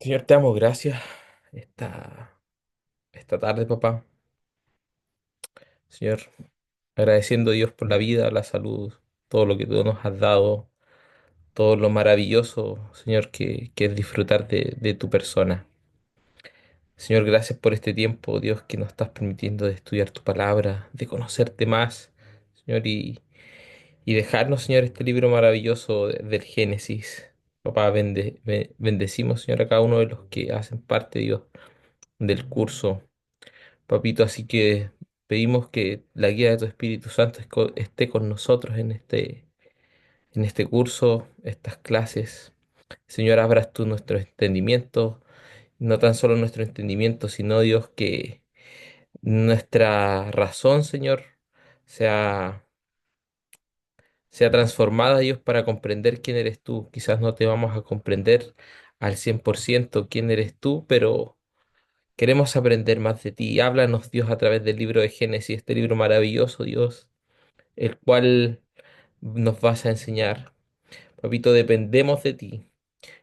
Señor, te damos gracias esta tarde, papá. Señor, agradeciendo a Dios por la vida, la salud, todo lo que tú nos has dado, todo lo maravilloso, Señor, que es disfrutar de tu persona. Señor, gracias por este tiempo, Dios, que nos estás permitiendo de estudiar tu palabra, de conocerte más, Señor, y dejarnos, Señor, este libro maravilloso del Génesis. Papá, bendecimos, Señor, a cada uno de los que hacen parte, Dios, del curso. Papito, así que pedimos que la guía de tu Espíritu Santo esté con nosotros en este curso, estas clases. Señor, abras tú nuestro entendimiento, no tan solo nuestro entendimiento, sino Dios, que nuestra razón, Señor, sea, sea transformada, Dios, para comprender quién eres tú. Quizás no te vamos a comprender al 100% quién eres tú, pero queremos aprender más de ti. Háblanos, Dios, a través del libro de Génesis, este libro maravilloso, Dios, el cual nos vas a enseñar. Papito, dependemos de ti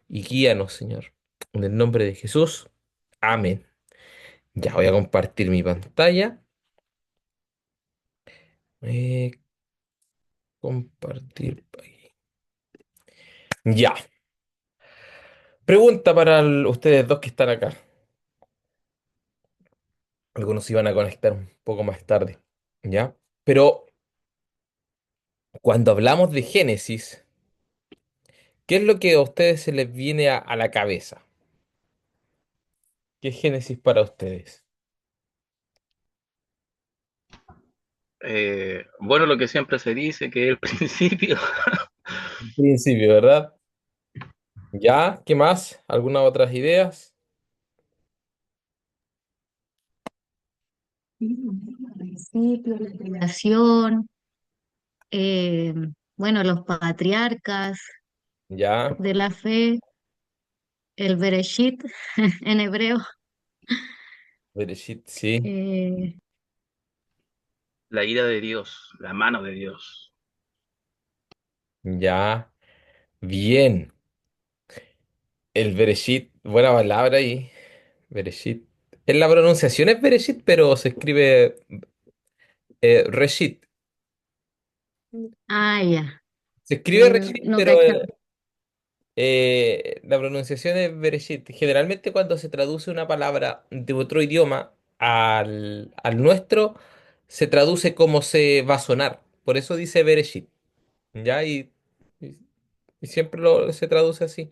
y guíanos, Señor. En el nombre de Jesús. Amén. Ya voy a compartir mi pantalla. Eh, compartir. Ya. Pregunta para ustedes dos que están acá. Algunos se iban a conectar un poco más tarde. ¿Ya? Pero cuando hablamos de Génesis, ¿qué es lo que a ustedes se les viene a la cabeza? ¿Qué es Génesis para ustedes? Bueno, lo que siempre se dice, que el principio. En principio, ¿verdad? ¿Ya? ¿Qué más? ¿Algunas otras ideas? Sí, el principio, la creación, eh, bueno, los patriarcas ¿Ya? de la fe, el Bereshit en hebreo, Bereshit, sí. eh, La ira de Dios, la mano de Dios. Ya. Bien. El Bereshit, buena palabra ahí. Bereshit. En la pronunciación es Bereshit, pero se escribe Reshit. ya, Se escribe Reshit, no pero cacha. la pronunciación es Bereshit. Generalmente cuando se traduce una palabra de otro idioma al nuestro, se traduce como se va a sonar. Por eso dice Bereshit. ¿Ya? Y- y siempre se traduce así.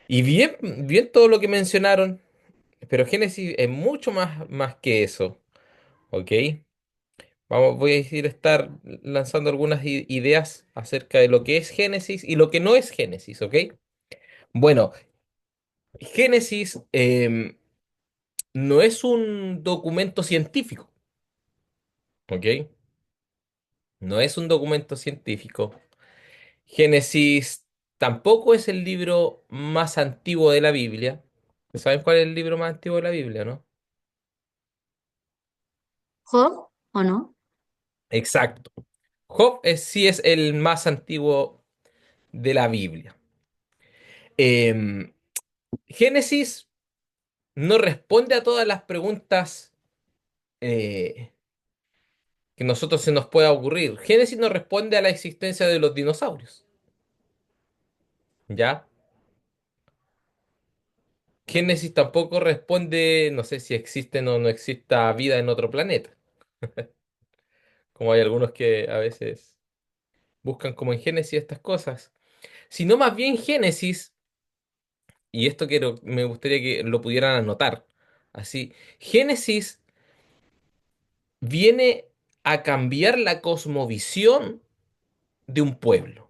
Y bien, bien todo lo que mencionaron, pero Génesis es mucho más que eso, ¿ok? Voy a ir estar lanzando algunas ideas acerca de lo que es Génesis y lo que no es Génesis, ¿ok? Bueno, Génesis no es un documento científico, ¿ok? No es un documento científico. Génesis tampoco es el libro más antiguo de la Biblia. ¿Saben cuál es el libro más antiguo de la Biblia, no? ¿Job o no? Exacto. Job sí es el más antiguo de la Biblia. Em, Génesis no responde a todas las preguntas eh, que nosotros se nos pueda ocurrir. Génesis no responde a la existencia de los dinosaurios, ¿ya? Génesis tampoco responde, no sé si existe o no exista vida en otro planeta, como hay algunos que a veces buscan como en Génesis estas cosas, sino más bien Génesis, y esto me gustaría que lo pudieran anotar, así, Génesis viene a cambiar la cosmovisión de un pueblo,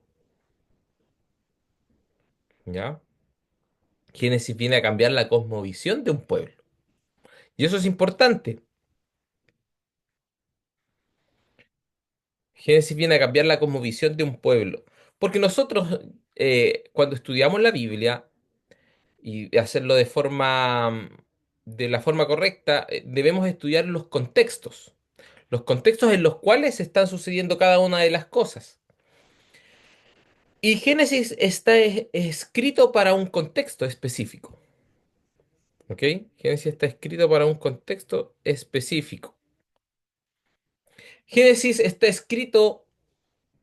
¿ya? Génesis viene a cambiar la cosmovisión de un pueblo. Y eso es importante. Génesis viene a cambiar la cosmovisión de un pueblo. Porque nosotros, cuando estudiamos la Biblia, y hacerlo de la forma correcta, debemos estudiar los contextos en los cuales están sucediendo cada una de las cosas. Y Génesis está escrito para un contexto específico. ¿Ok? Génesis está escrito para un contexto específico. Génesis está escrito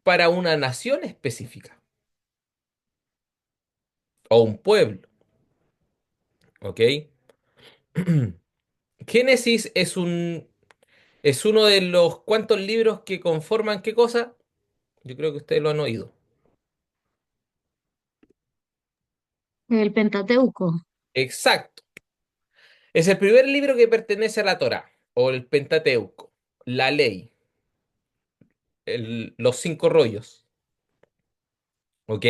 para una nación específica o un pueblo. ¿Ok? Génesis es uno de los cuantos libros que conforman ¿qué cosa? Yo creo que ustedes lo han oído. El Pentateuco. Exacto. Es el primer libro que pertenece a la Torá o el Pentateuco, la ley, los cinco rollos. ¿Ok?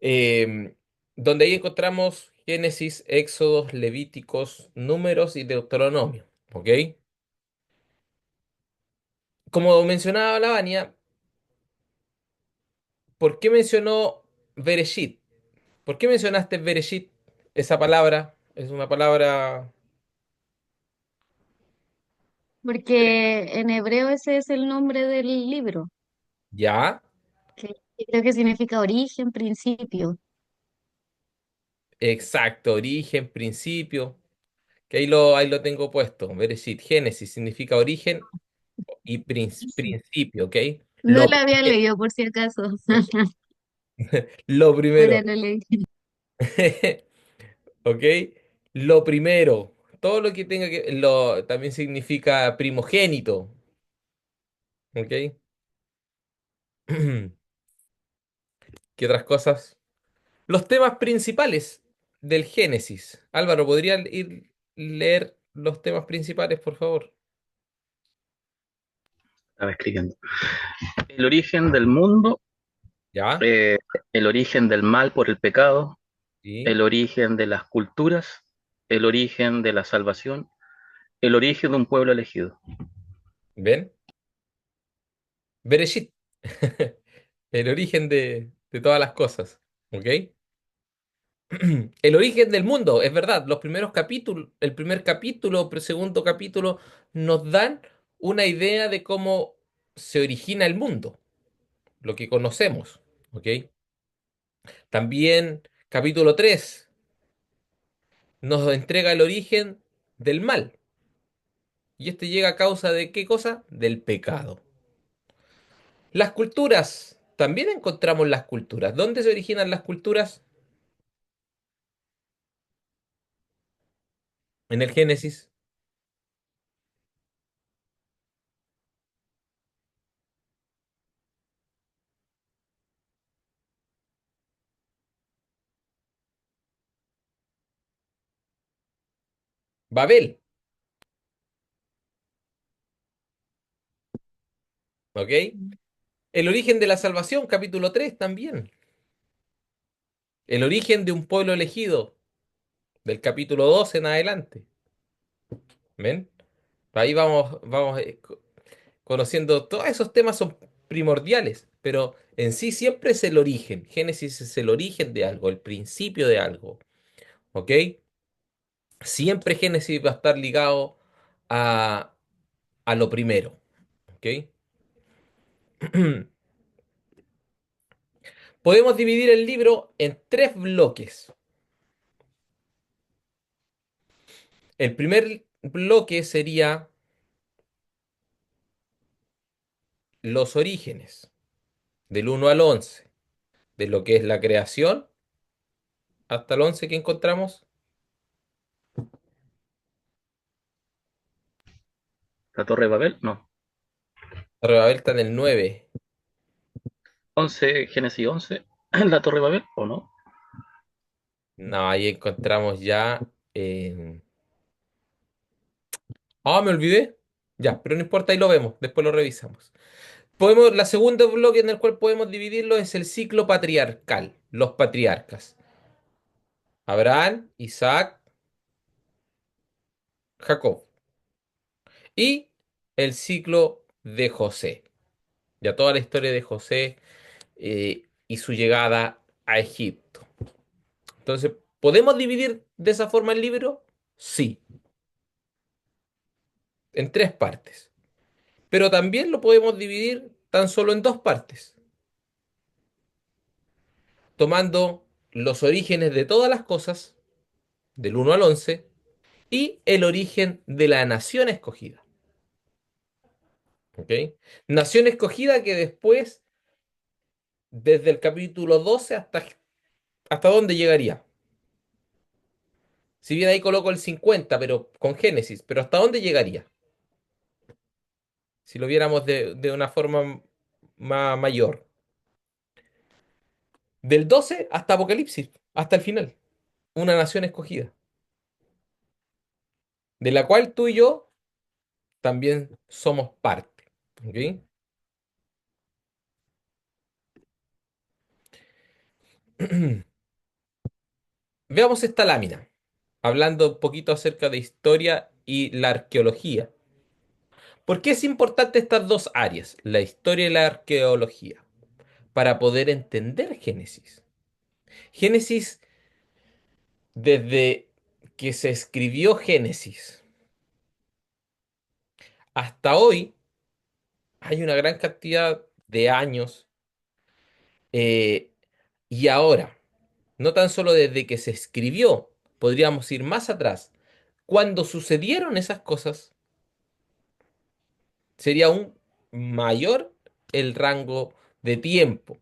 Em, donde ahí encontramos Génesis, Éxodos, Levíticos, Números y Deuteronomio. ¿Ok? Como mencionaba Lavania, ¿por qué mencionó Bereshit? ¿Por qué mencionaste Bereshit? Esa palabra es una palabra. Porque en hebreo ese es el nombre del libro, Ya, que creo que significa origen, principio. exacto, origen, principio, que ahí lo tengo puesto. Bereshit, Génesis significa origen y principio, ¿ok? No Lo, la había leído por si acaso. lo Ahora primero, la leí. ¿ok? Lo primero, todo lo que tenga que, también significa primogénito, ¿ok? ¿Qué otras cosas? Los temas principales del Génesis. Álvaro, ¿podrían ir leer los temas principales, por favor? Estaba escribiendo. El origen del mundo, ¿Ya? eh, el origen del mal por el pecado, ¿Sí? el origen de las culturas, el origen de la salvación, el origen de un pueblo elegido. ¿Ven? Bereshit. El origen de todas las cosas. ¿Ok? El origen del mundo, es verdad. Los primeros capítulos, el primer capítulo, el segundo capítulo, nos dan una idea de cómo se origina el mundo, lo que conocemos. ¿Ok? También capítulo 3 nos entrega el origen del mal. Y este llega a causa de ¿qué cosa? Del pecado. Las culturas. También encontramos las culturas. ¿Dónde se originan las culturas? En el Génesis. Babel. ¿Ok? El origen de la salvación, capítulo 3 también. El origen de un pueblo elegido, del capítulo 2 en adelante. ¿Ven? Ahí vamos conociendo, todos esos temas son primordiales, pero en sí siempre es el origen. Génesis es el origen de algo, el principio de algo. ¿Ok? Siempre Génesis va a estar ligado a, a lo primero. ¿Ok? Podemos dividir el libro en tres bloques. El primer bloque sería los orígenes, del 1 al 11, de lo que es la creación hasta el 11 que encontramos. ¿La Torre de Babel? No. La Torre de Babel está en el 9. 11, Génesis 11, ¿la Torre de Babel o no? No, ahí encontramos ya. Ah, me olvidé. Ya, pero no importa, ahí lo vemos, después lo revisamos. La segunda bloque en el cual podemos dividirlo es el ciclo patriarcal, los patriarcas. Abraham, Isaac, Jacob. Y el ciclo de José. Ya toda la historia de José y su llegada a Egipto. Entonces, ¿podemos dividir de esa forma el libro? Sí, en tres partes. Pero también lo podemos dividir tan solo en dos partes. tomando los orígenes de todas las cosas, del 1 al 11, y el origen de la nación escogida. ¿Ok? Nación escogida que después, desde el capítulo 12 hasta dónde llegaría. Si bien ahí coloco el 50, pero con Génesis, pero ¿hasta dónde llegaría? Si lo viéramos de una forma mayor. Del 12 hasta Apocalipsis, hasta el final. Una nación escogida, de la cual tú y yo también somos parte. ¿Ok? Veamos esta lámina, hablando un poquito acerca de historia y la arqueología. ¿Por qué es importante estas dos áreas, la historia y la arqueología? Para poder entender Génesis. Génesis, desde que se escribió Génesis hasta hoy, hay una gran cantidad de años, eh, y ahora, no tan solo desde que se escribió, podríamos ir más atrás. Cuando sucedieron esas cosas, sería aún mayor el rango de tiempo.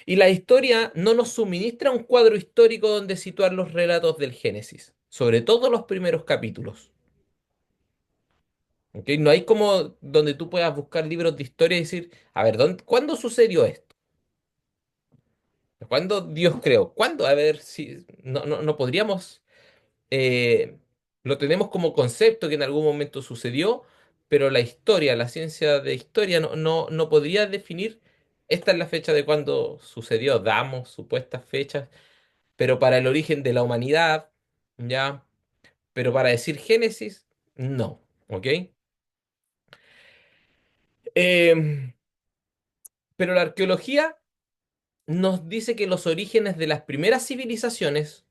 Y la historia no nos suministra un cuadro histórico donde situar los relatos del Génesis, sobre todo los primeros capítulos. ¿Ok? No hay como donde tú puedas buscar libros de historia y decir, a ver, ¿cuándo sucedió esto? ¿Cuándo Dios creó? ¿Cuándo? A ver si no podríamos, eh, lo tenemos como concepto que en algún momento sucedió, pero la historia, la ciencia de historia no podría definir, esta es la fecha de cuando sucedió, damos supuestas fechas, pero para el origen de la humanidad, ¿ya? Pero para decir Génesis, no, ¿ok? Em, pero la arqueología nos dice que los orígenes de las primeras civilizaciones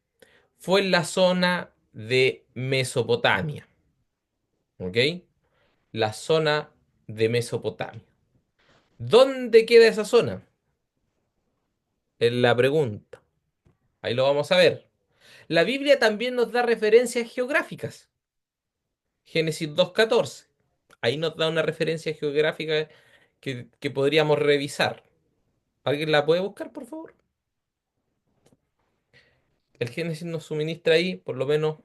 fue en la zona de Mesopotamia, ¿ok? La zona de Mesopotamia. ¿Dónde queda esa zona? Es la pregunta. Ahí lo vamos a ver. La Biblia también nos da referencias geográficas. Génesis 2:14. Ahí nos da una referencia geográfica que podríamos revisar. ¿Alguien la puede buscar, por favor? El Génesis nos suministra ahí, por lo menos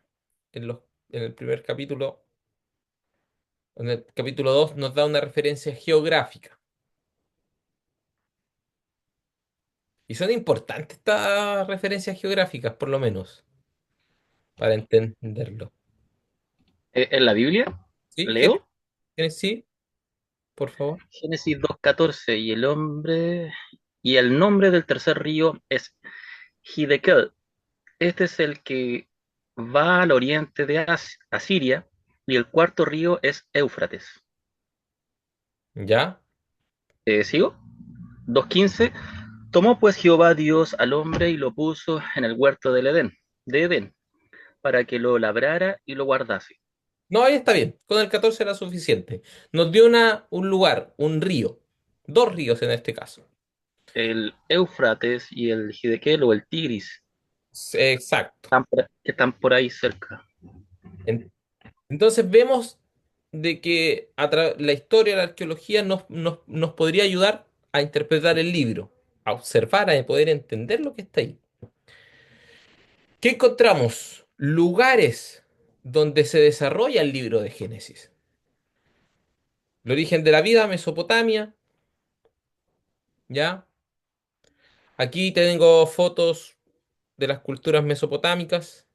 en el primer capítulo, en el capítulo 2 nos da una referencia geográfica. Y son importantes estas referencias geográficas, por lo menos, para entenderlo. En la Biblia, ¿Sí? leo Sí, por favor. Génesis 2:14 y el nombre del tercer río es Hiddekel. Este es el que va al oriente de Asiria y el cuarto río es Éufrates. ¿Ya? ¿Sigo? 2:15. Tomó pues Jehová Dios al hombre y lo puso en el huerto de Edén, para que lo labrara y lo guardase. No, ahí está bien. Con el 14 era suficiente. Nos dio un lugar, un río. Dos ríos en este caso. El Éufrates y el Hiddekel o el Tigris Exacto. que están por ahí cerca. En- Entonces vemos de que la historia, la arqueología nos podría ayudar a interpretar el libro, a observar, a poder entender lo que está ahí. ¿Qué encontramos? Lugares donde se desarrolla el libro de Génesis. El origen de la vida, Mesopotamia, ¿ya? Aquí tengo fotos de las culturas mesopotámicas,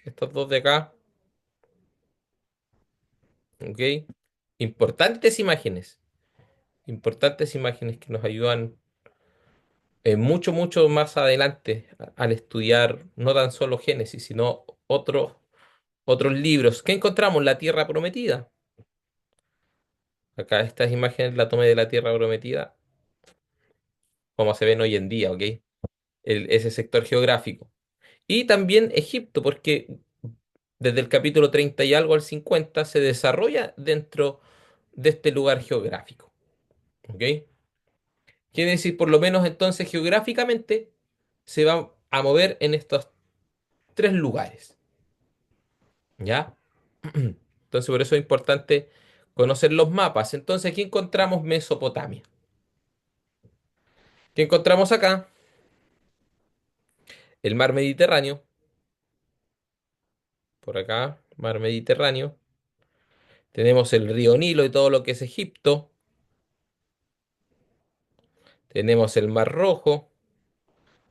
estas dos de acá, ¿ok? Importantes imágenes, importantes imágenes que nos ayudan, mucho más adelante al estudiar no tan solo Génesis, sino otros libros. ¿Qué encontramos? La Tierra Prometida. Acá estas imágenes la tomé de la Tierra Prometida, como se ven hoy en día, ¿ok? Ese sector geográfico. Y también Egipto, porque desde el capítulo 30 y algo al 50 se desarrolla dentro de este lugar geográfico, ¿ok? Quiere decir, por lo menos entonces geográficamente, se va a mover en estos tres lugares, ¿ya? Entonces, por eso es importante conocer los mapas. Entonces, aquí encontramos Mesopotamia. ¿Qué encontramos acá? El mar Mediterráneo, por acá, mar Mediterráneo. Tenemos el río Nilo y todo lo que es Egipto. Tenemos el Mar Rojo.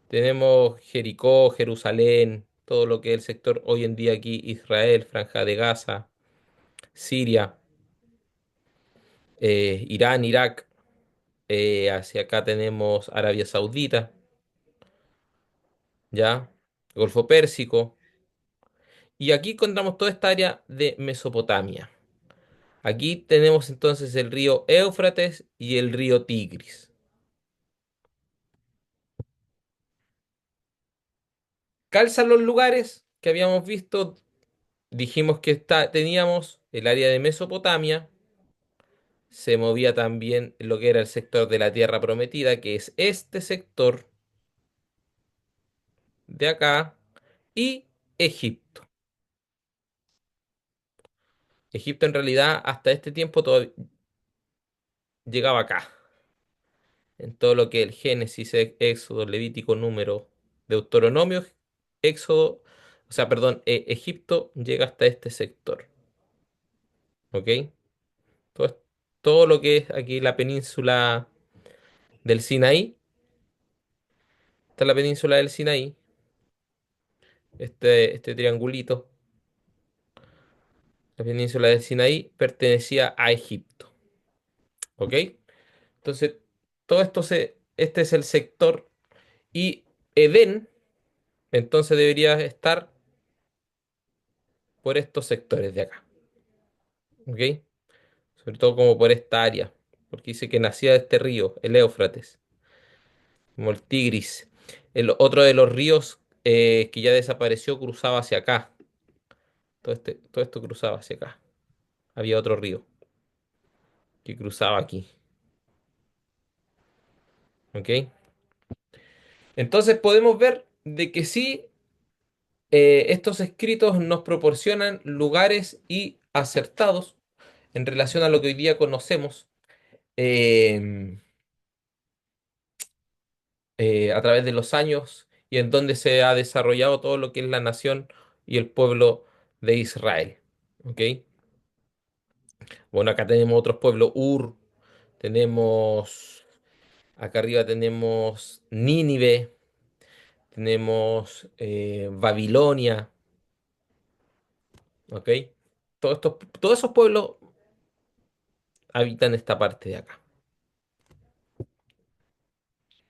Tenemos Jericó, Jerusalén, todo lo que es el sector hoy en día aquí, Israel, Franja de Gaza, Siria, Irán, Irak. Hacia acá tenemos Arabia Saudita, ¿ya? Golfo Pérsico. Y aquí encontramos toda esta área de Mesopotamia. Aquí tenemos entonces el río Éufrates y el río Tigris. Calzan los lugares que habíamos visto. Dijimos que teníamos el área de Mesopotamia. Se movía también lo que era el sector de la Tierra Prometida, que es este sector de acá, y Egipto. Egipto en realidad hasta este tiempo todo llegaba acá, en todo lo que es el Génesis, Éxodo, Levítico, Número, Deuteronomio, Éxodo, o sea, perdón, Egipto llega hasta este sector, ¿ok? Todo, todo lo que es aquí la península del Sinaí, esta es la península del Sinaí, este triangulito, la península del Sinaí pertenecía a Egipto, ¿ok? Entonces, este es el sector y Edén, entonces debería estar por estos sectores de acá, ¿ok? Sobre todo como por esta área, porque dice que nacía de este río, el Éufrates, como el Tigris. El otro de los ríos que ya desapareció cruzaba hacia acá, todo esto cruzaba hacia acá. Había otro río que cruzaba aquí, ¿ok? Entonces podemos ver de que sí, estos escritos nos proporcionan lugares y acertados en relación a lo que hoy día conocemos eh, a través de los años y en donde se ha desarrollado todo lo que es la nación y el pueblo de Israel. ¿Ok? Bueno, acá tenemos otros pueblos, tenemos, acá arriba tenemos Nínive, tenemos Babilonia, ¿ok? Todos esos pueblos habitan esta parte de acá.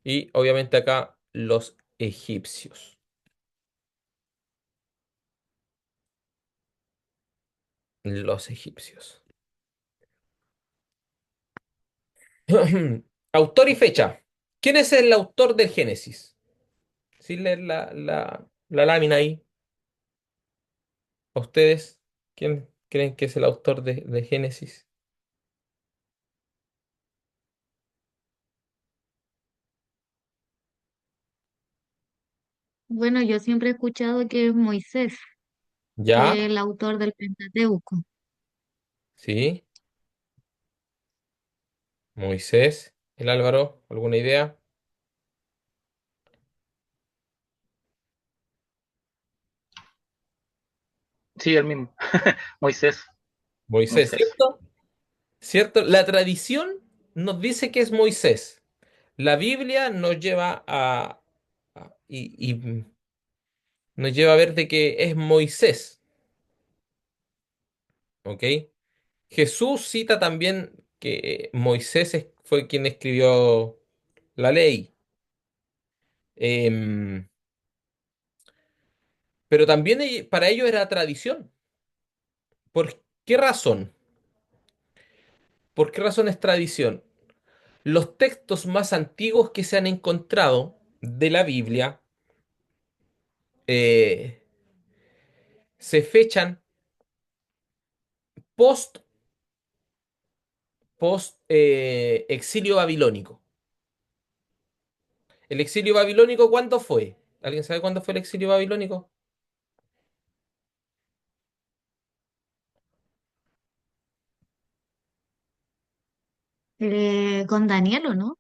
Y obviamente acá los egipcios. Los egipcios. Autor y fecha. ¿Quién es el autor del Génesis? Sin leer la lámina ahí. ¿A ustedes? ¿Quién creen que es el autor de Génesis? Bueno, yo siempre he escuchado que es Moisés, ¿Ya? que es el autor del Pentateuco. ¿Sí? Moisés. ¿El Álvaro? ¿Alguna idea? Sí, el mismo. Moisés. Moisés, Moisés. ¿cierto? ¿Cierto? La tradición nos dice que es Moisés. La Biblia nos lleva y nos lleva a ver de que es Moisés, ¿ok? Jesús cita también que Moisés fue quien escribió la ley. Em, pero también para ellos era tradición. ¿Por qué razón? ¿Por qué razón es tradición? Los textos más antiguos que se han encontrado de la Biblia eh, se fechan post, post exilio babilónico. ¿El exilio babilónico cuándo fue? ¿Alguien sabe cuándo fue el exilio babilónico? Con Daniel, ¿o no?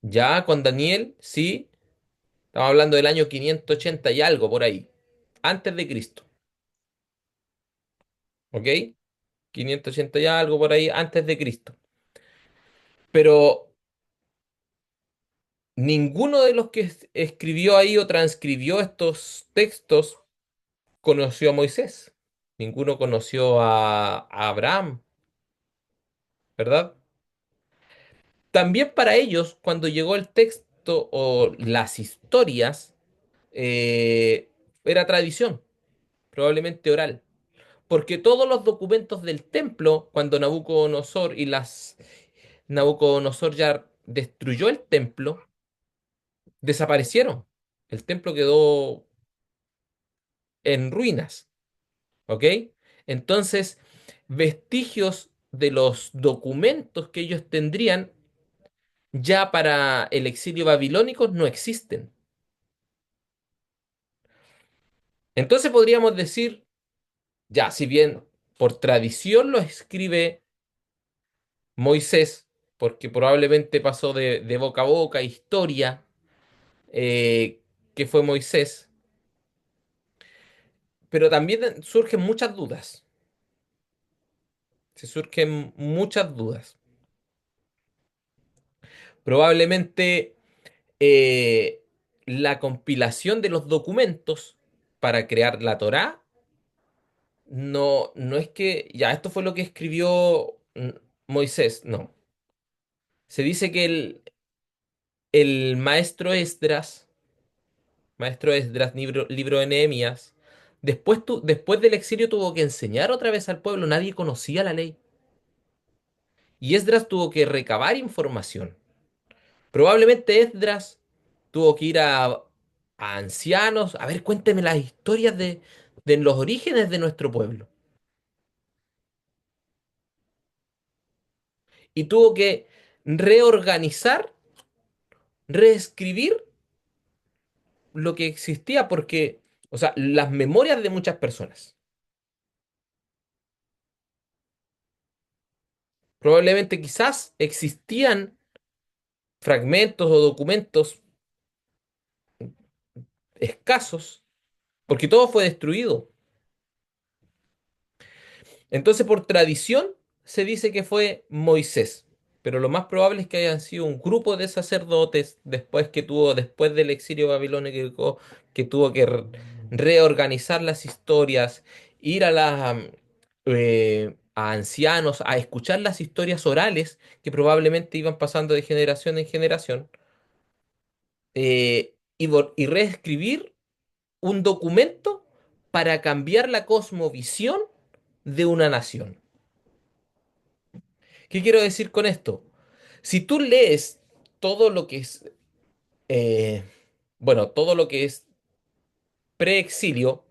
Ya con Daniel, sí, estamos hablando del año 580 y algo por ahí, antes de Cristo, ¿ok? 580 y algo por ahí, antes de Cristo. Pero ninguno de los que escribió ahí o transcribió estos textos conoció a Moisés. Ninguno conoció a Abraham, ¿verdad? También para ellos, cuando llegó el texto o las historias, eh, era tradición, probablemente oral. Porque todos los documentos del templo, cuando Nabucodonosor ya destruyó el templo, desaparecieron. El templo quedó en ruinas, ¿ok? Entonces, vestigios de los documentos que ellos tendrían ya para el exilio babilónico no existen. Entonces podríamos decir, ya, si bien por tradición lo escribe Moisés, porque probablemente pasó de boca a boca, historia, que fue Moisés, pero también surgen muchas dudas. Se surgen muchas dudas. Probablemente eh, la compilación de los documentos para crear la Torá no es que, ya, esto fue lo que escribió Moisés, no. Se dice que el maestro Esdras, libro de Nehemías, después del exilio tuvo que enseñar otra vez al pueblo, nadie conocía la ley. Y Esdras tuvo que recabar información. Probablemente Esdras tuvo que ir a ancianos, a ver, cuénteme las historias de los orígenes de nuestro pueblo. Y tuvo que reorganizar, reescribir lo que existía, porque, o sea, las memorias de muchas personas. Probablemente quizás existían fragmentos o documentos escasos, porque todo fue destruido. Entonces, por tradición, se dice que fue Moisés, pero lo más probable es que hayan sido un grupo de sacerdotes después del exilio babilónico, que tuvo que reorganizar las historias, ir a ancianos, a escuchar las historias orales que probablemente iban pasando de generación en generación, y reescribir un documento para cambiar la cosmovisión de una nación. ¿Qué quiero decir con esto? Si tú lees todo lo que es, eh, bueno, todo lo que es preexilio,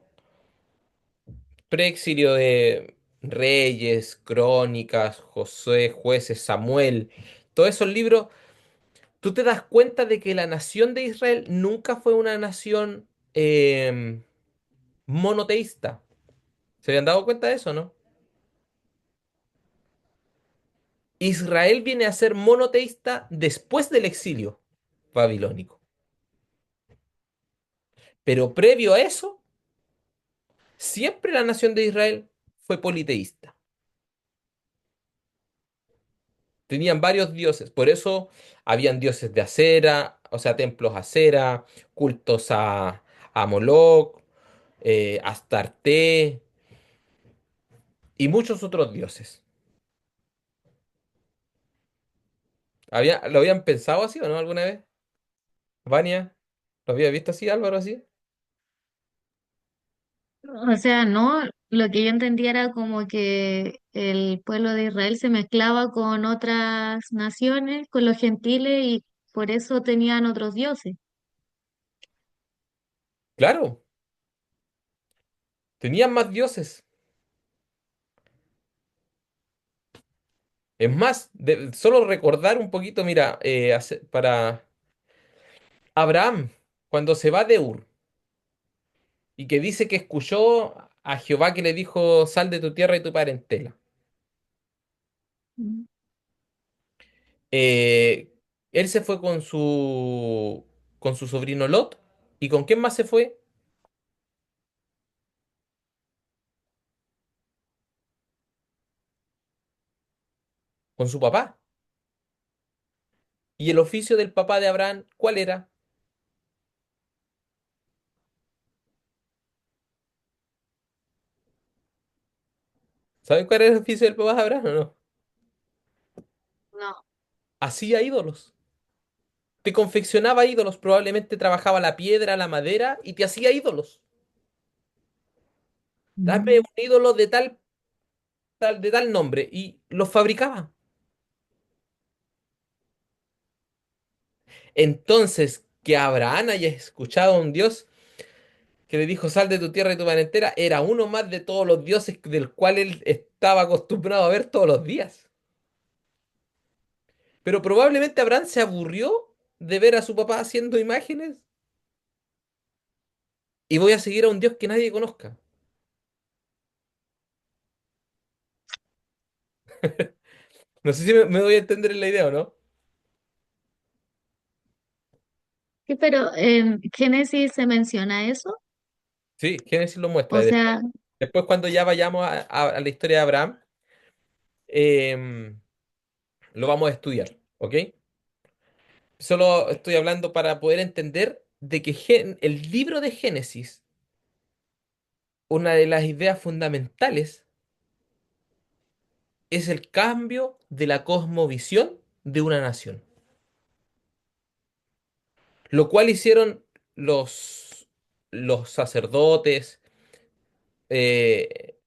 preexilio de Reyes, Crónicas, Josué, Jueces, Samuel, todos esos libros, tú te das cuenta de que la nación de Israel nunca fue una nación monoteísta. ¿Se habían dado cuenta de eso, no? Israel viene a ser monoteísta después del exilio babilónico. Pero previo a eso, siempre la nación de Israel fue politeísta. Tenían varios dioses, por eso habían dioses de acera, o sea, templos a acera, cultos a Moloch, a Astarte y muchos otros dioses. ¿Lo habían pensado así o no alguna vez? Vania, ¿lo había visto así, Álvaro, así? O sea, no, lo que yo entendía era como que el pueblo de Israel se mezclaba con otras naciones, con los gentiles, y por eso tenían otros dioses. Claro, tenían más dioses. Es más, solo recordar un poquito, mira, para Abraham. cuando se va de Ur y que dice que escuchó a Jehová que le dijo, sal de tu tierra y tu parentela. Mm. Eh, Él se fue con su sobrino Lot. ¿Y con quién más se fue? Con su papá. ¿Y el oficio del papá de Abraham, cuál era? ¿Saben cuál era el oficio del papá de Abraham o no? No. Hacía ídolos. Te confeccionaba ídolos, probablemente trabajaba la piedra, la madera y te hacía ídolos. Dame Mm. un ídolo de de tal nombre y los fabricaba. Entonces, que Abraham haya escuchado a un Dios que le dijo, sal de tu tierra y tu parentela, era uno más de todos los dioses del cual él estaba acostumbrado a ver todos los días. Pero probablemente Abraham se aburrió de ver a su papá haciendo imágenes y voy a seguir a un Dios que nadie conozca. No sé si me doy a entender en la idea o no. Sí, pero en Génesis se menciona eso. Sí, Génesis lo muestra. O Y sea, después cuando ya vayamos a la historia de Abraham, em, lo vamos a estudiar, ¿ok? Solo estoy hablando para poder entender de que el libro de Génesis, una de las ideas fundamentales es el cambio de la cosmovisión de una nación, lo cual hicieron los sacerdotes eh,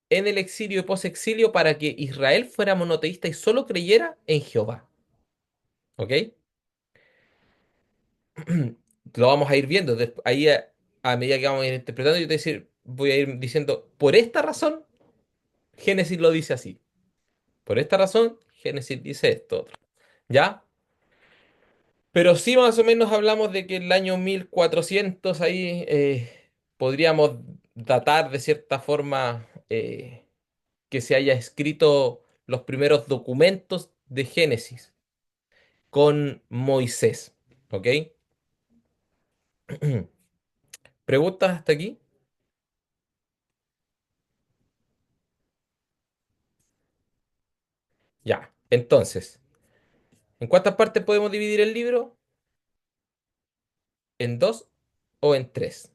en el exilio y posexilio para que Israel fuera monoteísta y solo creyera en Jehová, ¿ok? Lo vamos a ir viendo. Ahí a medida que vamos a ir interpretando, yo te decir, voy a ir diciendo, por esta razón, Génesis lo dice así. Por esta razón, Génesis dice esto otro. ¿Ya? Pero sí más o menos hablamos de que el año 1400 ahí podríamos datar de cierta forma que se haya escrito los primeros documentos de Génesis con Moisés. ¿Ok? ¿Preguntas hasta aquí? Ya. Entonces, ¿en cuántas partes podemos dividir el libro? ¿En dos o en tres?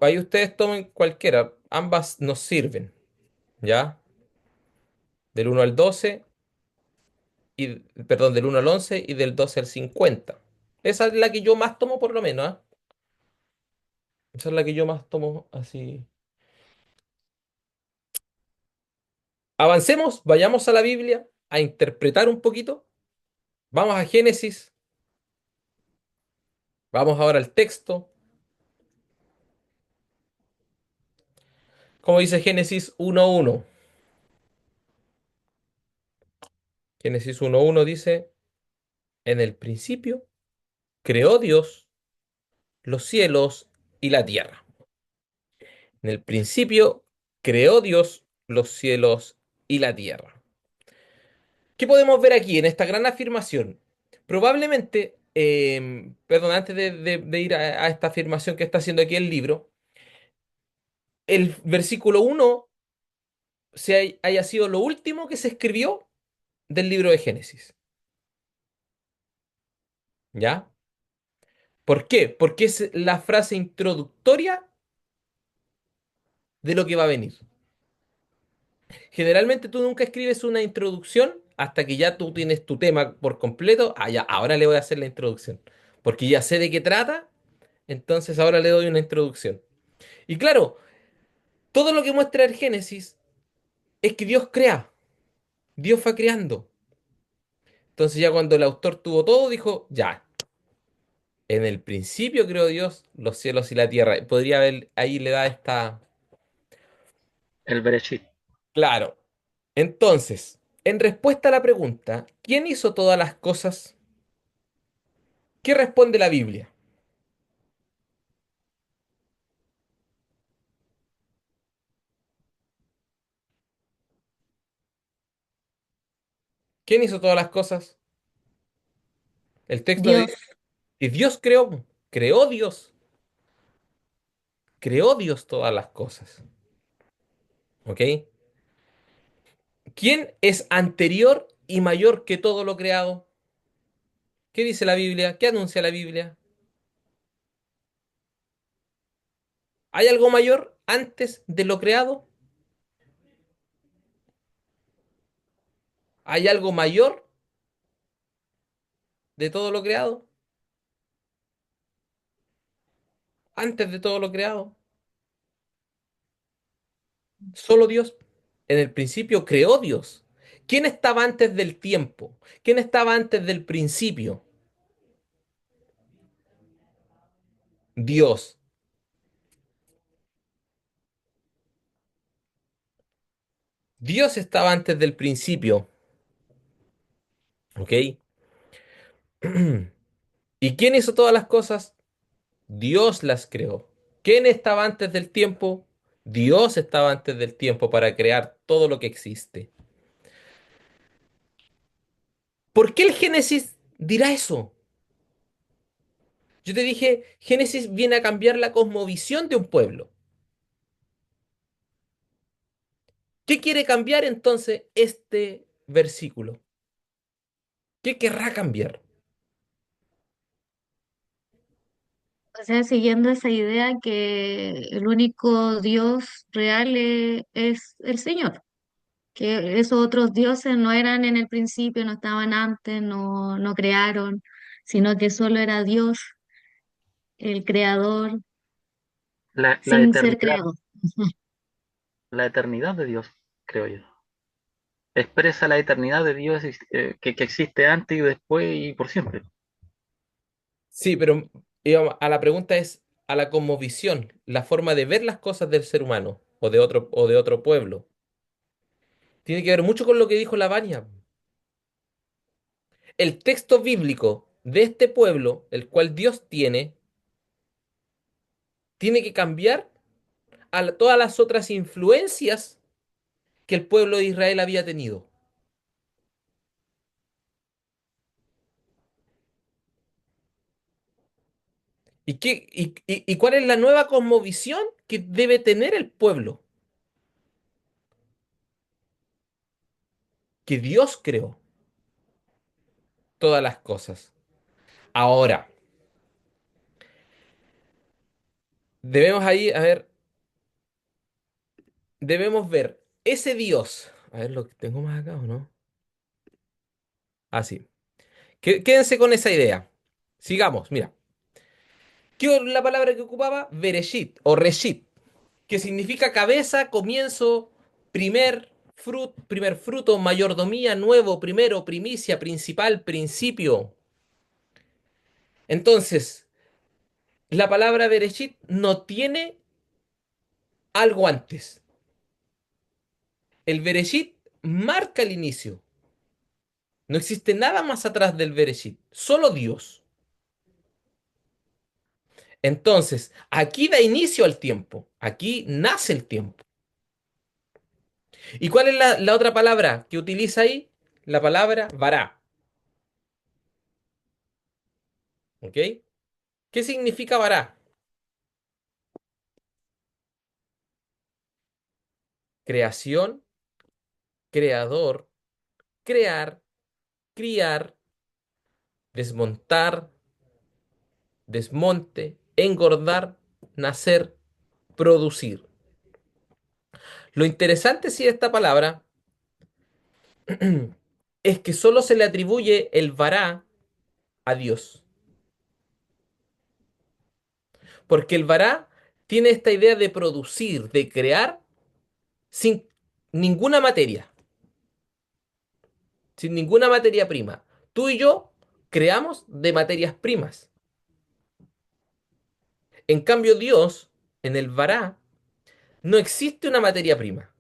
Ahí ustedes tomen cualquiera. Ambas nos sirven. ¿Ya? Del 1 al 12 y, perdón, del 1 al 11 y del 12 al 50. Esa es la que yo más tomo por lo menos, ¿ah? Esa es la que yo más tomo así. Avancemos, vayamos a la Biblia a interpretar un poquito. Vamos a Génesis, vamos ahora al texto. Como dice Génesis 1:1. Génesis 1:1 dice, en el principio creó Dios los cielos y la tierra. En el principio creó Dios los cielos y la tierra. ¿Qué podemos ver aquí en esta gran afirmación? Probablemente, perdón, antes de ir a esta afirmación que está haciendo aquí el libro, el versículo 1 haya sido lo último que se escribió del libro de Génesis. ¿Ya? ¿Por qué? Porque es la frase introductoria de lo que va a venir. Generalmente tú nunca escribes una introducción hasta que ya tú tienes tu tema por completo. Ah, ya, ahora le voy a hacer la introducción. Porque ya sé de qué trata, entonces ahora le doy una introducción. Y claro, todo lo que muestra el Génesis es que Dios crea, Dios va creando. Entonces ya cuando el autor tuvo todo, dijo, ya, en el principio creó Dios los cielos y la tierra. Podría haber, ahí le da esta... el Bereshit. Claro. Entonces, en respuesta a la pregunta, ¿quién hizo todas las cosas? ¿Qué responde la Biblia? ¿Quién hizo todas las cosas? El texto Dios. dice, y Dios creó, creó Dios, creó Dios todas las cosas. ¿Ok? ¿Quién es anterior y mayor que todo lo creado? ¿Qué dice la Biblia? ¿Qué anuncia la Biblia? ¿Hay algo mayor antes de lo creado? ¿Hay algo mayor de todo lo creado? Antes de todo lo creado. Solo Dios. En el principio creó Dios. ¿Quién estaba antes del tiempo? ¿Quién estaba antes del principio? Dios. Dios estaba antes del principio. ¿Ok? ¿Y quién hizo todas las cosas? Dios las creó. ¿Quién estaba antes del tiempo? Dios estaba antes del tiempo para crear todo lo que existe. ¿Por qué el Génesis dirá eso? Yo te dije, Génesis viene a cambiar la cosmovisión de un pueblo. ¿Qué quiere cambiar entonces este versículo? ¿Qué querrá cambiar? O sea, siguiendo esa idea que el único Dios real es el Señor, que esos otros dioses no eran en el principio, no estaban antes, no crearon, sino que solo era Dios, el creador, La sin ser eternidad, creado. la eternidad de Dios, creo yo. Expresa la eternidad de Dios que existe antes y después y por siempre. Sí, pero digamos, a la pregunta es a la cosmovisión, la forma de ver las cosas del ser humano o de otro pueblo. Tiene que ver mucho con lo que dijo Lavania. El texto bíblico de este pueblo, el cual Dios tiene que cambiar todas las otras influencias que el pueblo de Israel había tenido. ¿Y cuál es la nueva cosmovisión que debe tener el pueblo? Que Dios creó todas las cosas. Ahora, debemos ahí, a ver, debemos ver ese Dios. A ver, lo que tengo más acá, ¿o no? Ah, sí. Quédense con esa idea. Sigamos, mira. ¿Qué es la palabra que ocupaba? Bereshit o Reshit, que significa cabeza, comienzo, primer fruto, mayordomía, nuevo, primero, primicia, principal, principio. Entonces, la palabra Bereshit no tiene algo antes. El Bereshit marca el inicio. No existe nada más atrás del Bereshit, solo Dios. Entonces, aquí da inicio al tiempo, aquí nace el tiempo. ¿Y cuál es la otra palabra que utiliza ahí? La palabra vará. ¿Ok? ¿Qué significa vará? Creación, creador, crear, criar, desmontar, desmonte, engordar, nacer, producir. Lo interesante sí de esta palabra es que solo se le atribuye el vará a Dios. Porque el vará tiene esta idea de producir, de crear sin ninguna materia, sin ninguna materia prima. Tú y yo creamos de materias primas. En cambio, Dios, en el vará, no existe una materia prima,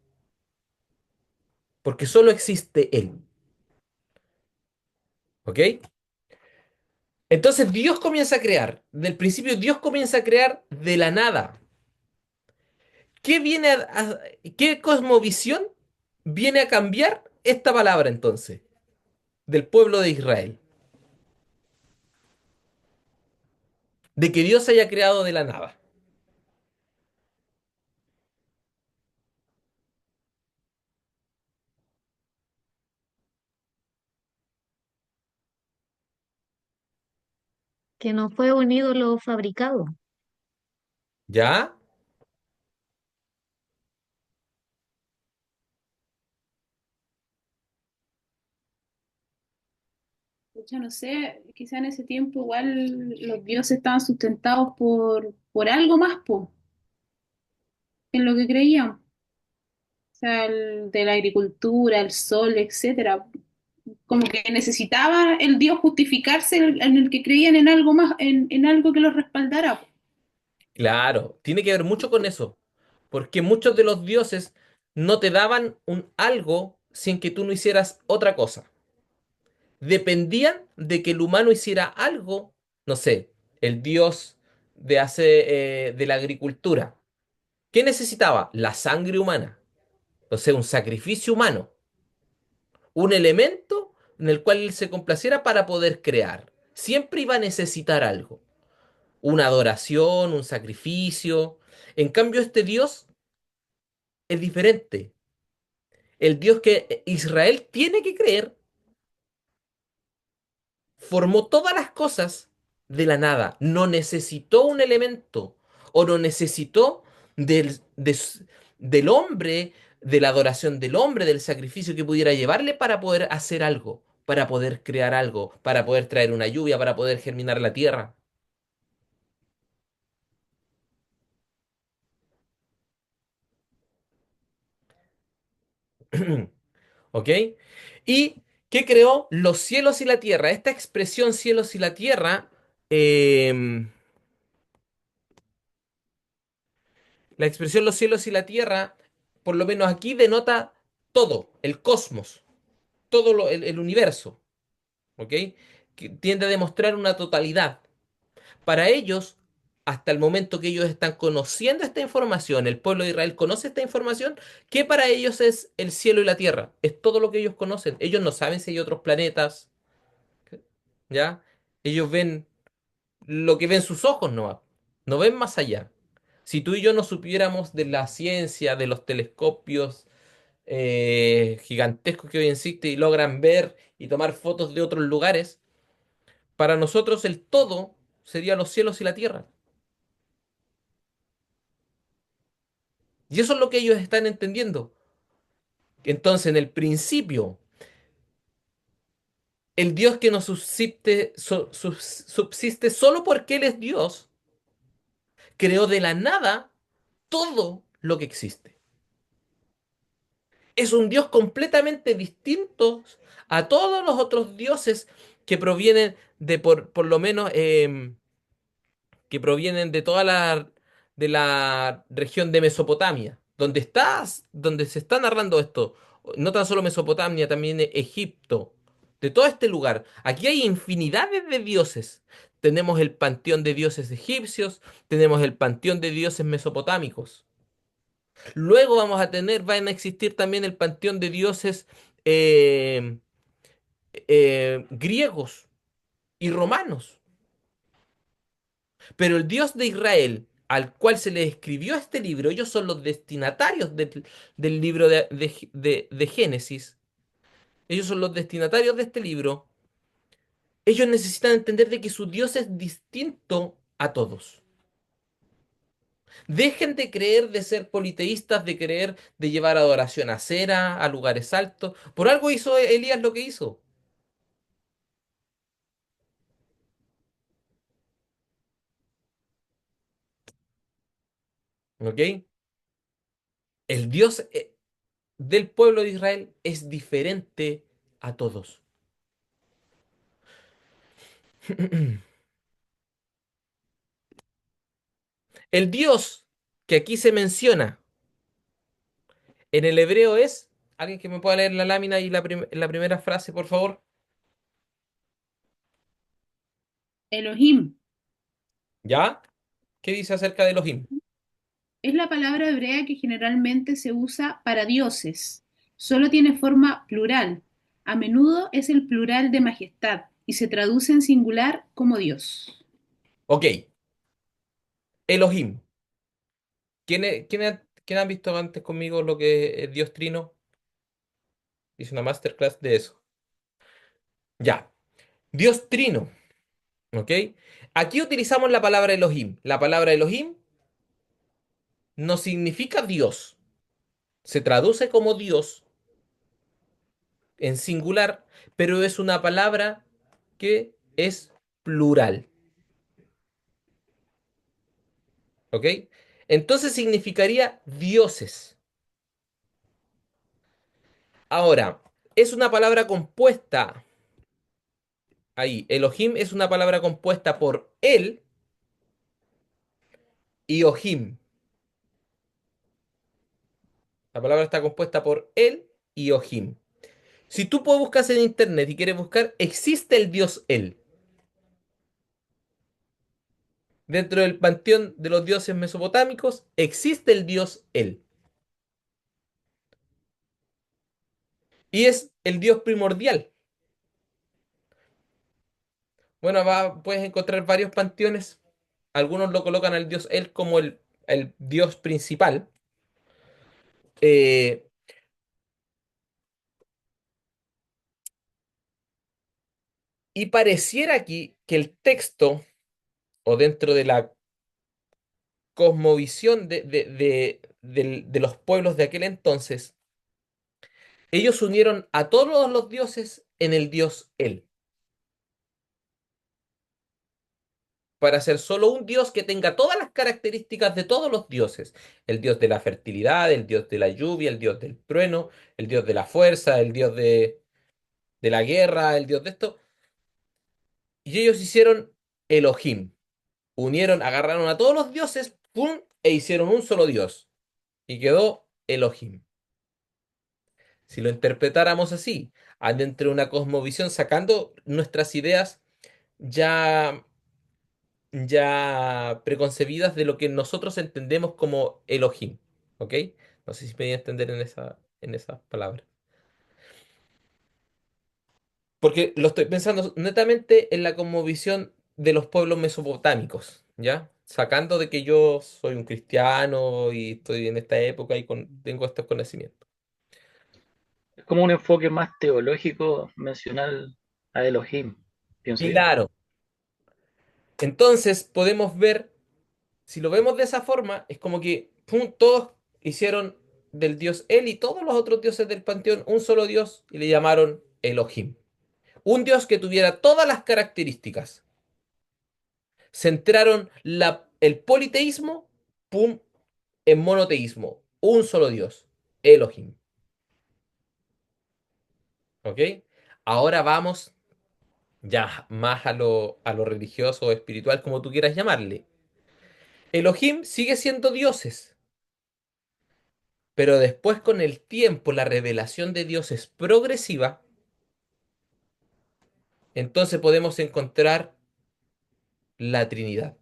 porque solo existe Él. ¿Ok? Entonces Dios comienza a crear. Del principio Dios comienza a crear de la nada. ¿Qué viene qué cosmovisión viene a cambiar esta palabra entonces del pueblo de Israel? De que Dios haya creado de la nada. que no fue un ídolo fabricado, ¿Ya? Pucha, no sé, quizá en ese tiempo igual los dioses estaban sustentados por algo más, po, en lo que creían. O sea, de la agricultura, el sol, etcétera. Como que necesitaba el dios justificarse en el que creían en algo más, en algo que los respaldara. Claro, tiene que ver mucho con eso. Porque muchos de los dioses no te daban un algo sin que tú no hicieras otra cosa. Dependían de que el humano hiciera algo, no sé, el dios de la agricultura. ¿Qué necesitaba? La sangre humana, o sea, un sacrificio humano, un elemento en el cual él se complaciera para poder crear. Siempre iba a necesitar algo, una adoración, un sacrificio. En cambio, este dios es diferente. El dios que Israel tiene que creer formó todas las cosas de la nada. No necesitó un elemento o no necesitó del hombre, de la adoración del hombre, del sacrificio que pudiera llevarle para poder hacer algo, para poder crear algo, para poder traer una lluvia, para poder germinar la tierra. ¿Ok? ¿Y qué creó los cielos y la tierra? Esta expresión cielos y la tierra, em, la expresión los cielos y la tierra, por lo menos aquí denota todo, el cosmos, el universo, ¿ok? Que tiende a demostrar una totalidad. Para ellos, hasta el momento que ellos están conociendo esta información, el pueblo de Israel conoce esta información, que para ellos es el cielo y la tierra, es todo lo que ellos conocen. Ellos no saben si hay otros planetas, ¿ya? Ellos ven lo que ven sus ojos, no ven más allá. Si tú y yo no supiéramos de la ciencia, de los telescopios, gigantescos que hoy existen y logran ver y tomar fotos de otros lugares, para nosotros el todo sería los cielos y la tierra. Y eso es lo que ellos están entendiendo. Entonces, en el principio, el Dios que nos subsiste solo porque Él es Dios, creó de la nada todo lo que existe. Es un Dios completamente distinto a todos los otros dioses que provienen de por lo menos que provienen de la región de Mesopotamia, donde se está narrando esto. No tan solo Mesopotamia, también Egipto, de todo este lugar. Aquí hay infinidades de dioses. Tenemos el panteón de dioses egipcios, tenemos el panteón de dioses mesopotámicos. Luego van a existir también el panteón de dioses eh, griegos y romanos. Pero el Dios de Israel, al cual se le escribió este libro, ellos son los destinatarios del libro de Génesis. Ellos son los destinatarios de este libro. Ellos necesitan entender de que su Dios es distinto a todos. Dejen de creer de ser politeístas, de creer de llevar adoración a cera, a lugares altos. Por algo hizo Elías lo que hizo. ¿Ok? El Dios del pueblo de Israel es diferente a todos. El Dios que aquí se menciona en el hebreo es, alguien que me pueda leer la lámina y la primera frase, por favor. Elohim. ¿Ya? ¿Qué dice acerca de Elohim? Es la palabra hebrea que generalmente se usa para dioses. Solo tiene forma plural. A menudo es el plural de majestad y se traduce en singular como Dios. Ok, Elohim. ¿Quién han visto antes conmigo lo que es Dios Trino? Hice una masterclass de eso. Ya, Dios Trino, ¿ok? Aquí utilizamos la palabra Elohim. La palabra Elohim no significa Dios. Se traduce como Dios en singular, pero es una palabra que es plural, ¿ok? Entonces significaría dioses. Ahora, es una palabra compuesta. Ahí, Elohim es una palabra compuesta por el y Ohim. La palabra está compuesta por el y Ohim. Si tú buscas en internet y quieres buscar, existe el dios El. Dentro del panteón de los dioses mesopotámicos, existe el dios El. Y es el dios primordial. Bueno, puedes encontrar varios panteones. Algunos lo colocan al dios El como el dios principal. Eh, y pareciera aquí que el texto, o dentro de la cosmovisión de los pueblos de aquel entonces, ellos unieron a todos los dioses en el dios El, para ser solo un dios que tenga todas las características de todos los dioses. El dios de la fertilidad, el dios de la lluvia, el dios del trueno, el dios de la fuerza, el dios de la guerra, el dios de esto. Y ellos hicieron Elohim. Unieron, agarraron a todos los dioses, ¡pum! E hicieron un solo dios. Y quedó Elohim. Si lo interpretáramos así, dentro de una cosmovisión, sacando nuestras ideas ya, ya preconcebidas de lo que nosotros entendemos como Elohim. ¿Ok? No sé si me voy a entender en esas palabras. Porque lo estoy pensando netamente en la cosmovisión de los pueblos mesopotámicos, ¿ya? Sacando de que yo soy un cristiano y estoy en esta época y tengo estos conocimientos. Es como un enfoque más teológico mencionar a Elohim, pienso yo. Claro. Entonces podemos ver, si lo vemos de esa forma, es como que pum, todos hicieron del dios El y todos los otros dioses del panteón un solo dios y le llamaron Elohim. Un dios que tuviera todas las características. Centraron el politeísmo, pum, en monoteísmo. Un solo dios, Elohim. ¿Ok? Ahora vamos ya más a lo religioso o espiritual, como tú quieras llamarle. Elohim sigue siendo dioses. Pero después con el tiempo la revelación de Dios es progresiva, entonces podemos encontrar la Trinidad.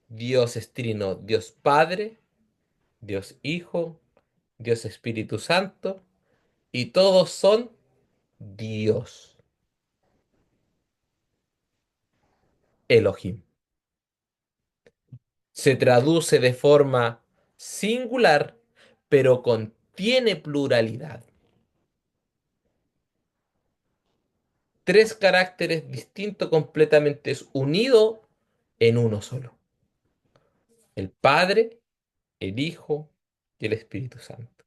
Dios es trino, Dios Padre, Dios Hijo, Dios Espíritu Santo, y todos son Dios, Elohim. Se traduce de forma singular, pero contiene pluralidad. Tres caracteres distintos completamente unidos en uno solo. El Padre, el Hijo y el Espíritu Santo.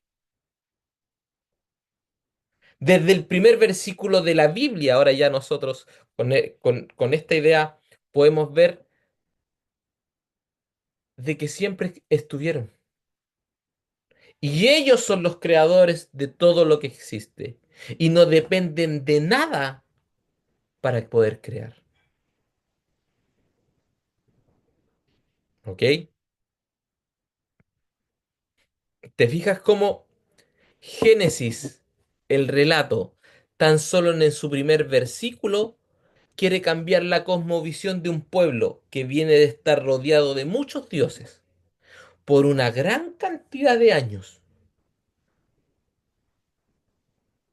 Desde el primer versículo de la Biblia, ahora ya nosotros con esta idea podemos ver de que siempre estuvieron. Y ellos son los creadores de todo lo que existe. Y no dependen de nada para poder crear. ¿Ok? ¿Te fijas cómo Génesis, el relato, tan solo en su primer versículo, quiere cambiar la cosmovisión de un pueblo que viene de estar rodeado de muchos dioses por una gran cantidad de años.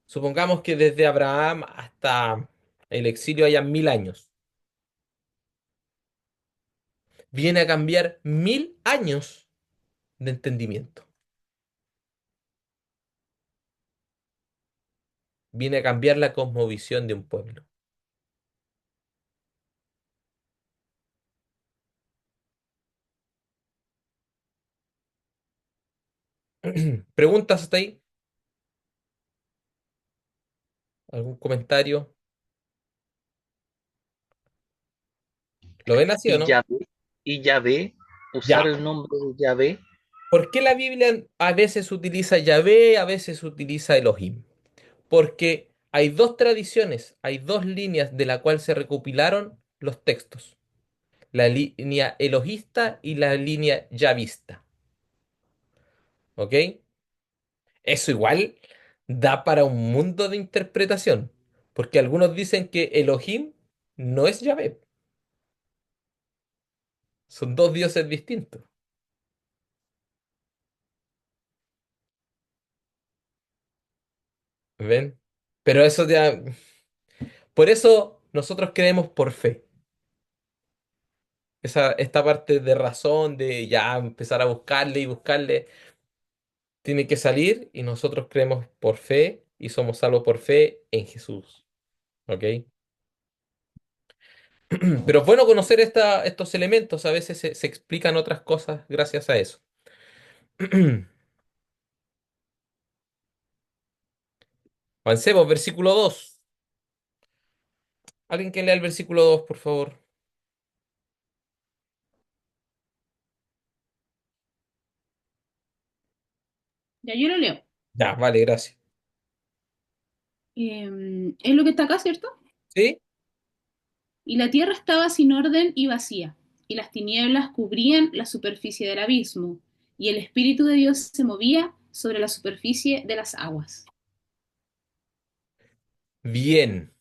Supongamos que desde Abraham hasta el exilio hayan 1000 años. Viene a cambiar 1000 años de entendimiento. Viene a cambiar la cosmovisión de un pueblo. ¿Preguntas hasta ahí? ¿Algún comentario? ¿Lo ven así o Y no? Yahvé, usar Ya. el nombre de Yahvé, ¿Por qué la Biblia a veces utiliza Yahvé, a veces utiliza Elohim? Porque hay dos tradiciones, hay dos líneas de la cual se recopilaron los textos. La línea elohista y la línea yavista. ¿Ok? Eso igual da para un mundo de interpretación. Porque algunos dicen que Elohim no es Yahvé. Son dos dioses distintos. ¿Ven? Pero eso ya... Por eso nosotros creemos por fe. Esta parte de razón, de ya empezar a buscarle y buscarle, tiene que salir y nosotros creemos por fe y somos salvos por fe en Jesús. ¿Ok? Pero es bueno conocer estos elementos, a veces se explican otras cosas gracias a eso. Avancemos, versículo 2. Alguien que lea el versículo 2, por favor. Ya yo lo leo. Ya, vale, gracias. Es lo que está acá, ¿cierto? ¿Sí? Y la tierra estaba sin orden y vacía, y las tinieblas cubrían la superficie del abismo, y el Espíritu de Dios se movía sobre la superficie de las aguas. Bien.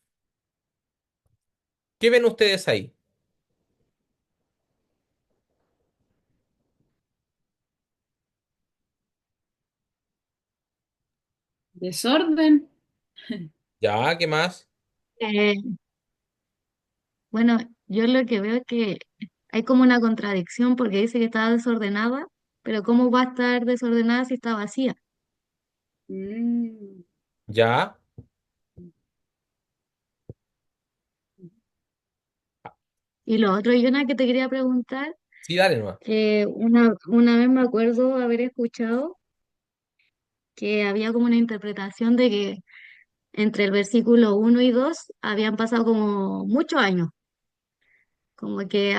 ¿Qué ven ustedes ahí? Desorden. Ya, ¿qué más? Eh, bueno, yo lo que veo es que hay como una contradicción porque dice que está desordenada, pero ¿cómo va a estar desordenada si está vacía? Mm. Ya. Y lo otro, Yona, que te quería preguntar, Sí, dale nomás. que una vez me acuerdo haber escuchado que había como una interpretación de que entre el versículo 1 y 2 habían pasado como muchos años, como que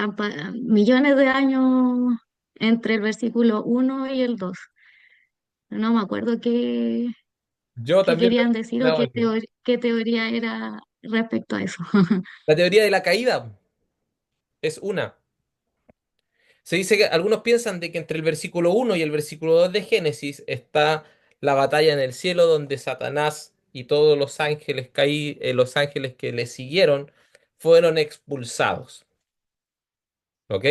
millones de años entre el versículo 1 y el 2. No me acuerdo Yo qué también lo querían he decir o escuchado así. qué teoría era respecto a eso. La teoría de la caída es una. Se dice que algunos piensan de que entre el versículo 1 y el versículo 2 de Génesis está la batalla en el cielo donde Satanás y todos los ángeles que le siguieron fueron expulsados. ¿Ok?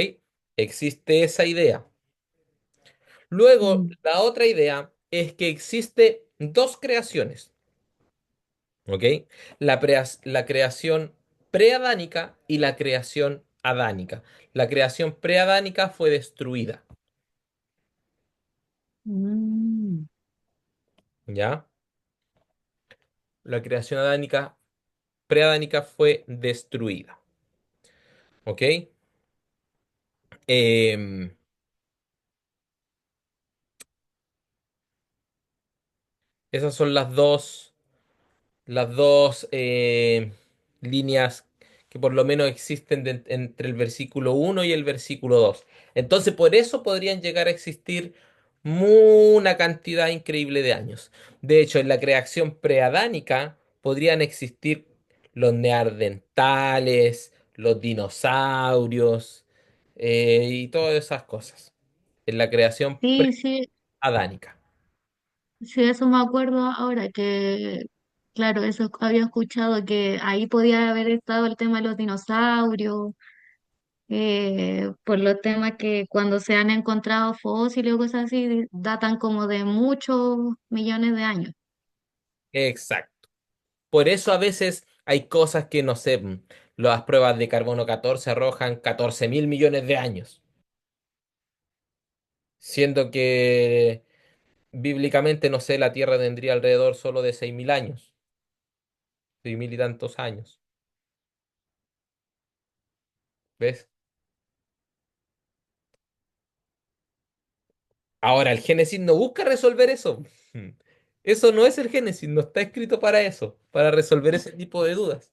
Existe esa idea. Luego, Mm. la otra idea es que existe dos creaciones. ¿Ok? La creación preadánica y la creación adánica. La creación preadánica fue destruida. Mm. ¿Ya? La creación adánica, preadánica fue destruida. ¿Ok? Em, Esas son las dos líneas que por lo menos existen entre el versículo 1 y el versículo 2. Entonces, por eso podrían llegar a existir una cantidad increíble de años. De hecho, en la creación preadánica podrían existir los neandertales, los dinosaurios y todas esas cosas. En la creación Sí, sí, preadánica. sí, eso me acuerdo ahora, que claro, eso había escuchado que ahí podía haber estado el tema de los dinosaurios, por los temas que cuando se han encontrado fósiles o cosas así, datan como de muchos millones de años. Exacto. Por eso a veces hay cosas que no sé, las pruebas de carbono 14 arrojan 14.000 millones de años, siendo que bíblicamente, no sé, la Tierra tendría alrededor solo de 6.000 años, 6.000 y tantos años. ¿Ves? Ahora, el Génesis no busca resolver eso. Eso no es el Génesis, no está escrito para eso, para resolver ese tipo de dudas.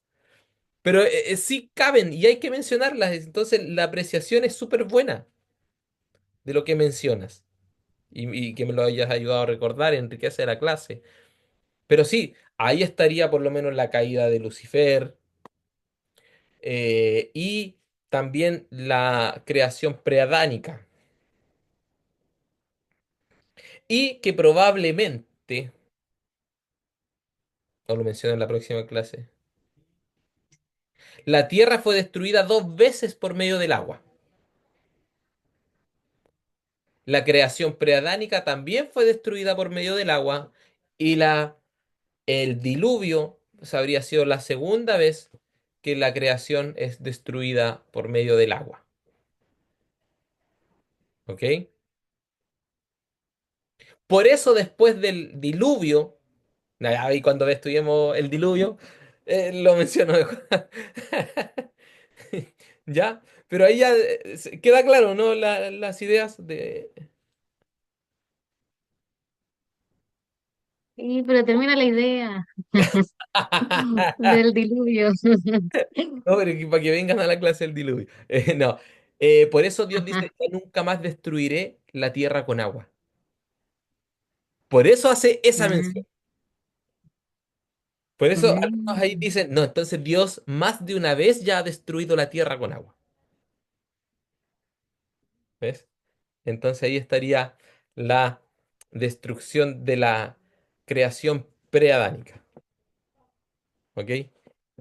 Pero sí caben y hay que mencionarlas. Entonces, la apreciación es súper buena de lo que mencionas y que me lo hayas ayudado a recordar, enriquece la clase. Pero sí, ahí estaría por lo menos la caída de Lucifer y también la creación preadánica. Y que probablemente, o lo menciono en la próxima clase, la tierra fue destruida dos veces por medio del agua. La creación preadánica también fue destruida por medio del agua y el diluvio habría sido la segunda vez que la creación es destruida por medio del agua. ¿Ok? Por eso después del diluvio, y cuando estudiemos el diluvio, lo menciono. ¿Ya? Pero ahí ya queda claro, ¿no? Las ideas de... Sí, pero termina la idea del diluvio. No, pero para que vengan a la clase del diluvio. No. Por eso Dios dice, "Ya nunca más destruiré la tierra con agua". Por eso hace esa Mm, mención. Por eso algunos ahí mm. dicen, no, entonces Dios más de una vez ya ha destruido la tierra con agua. ¿Ves? Entonces ahí estaría la destrucción de la creación preadánica. ¿Ok?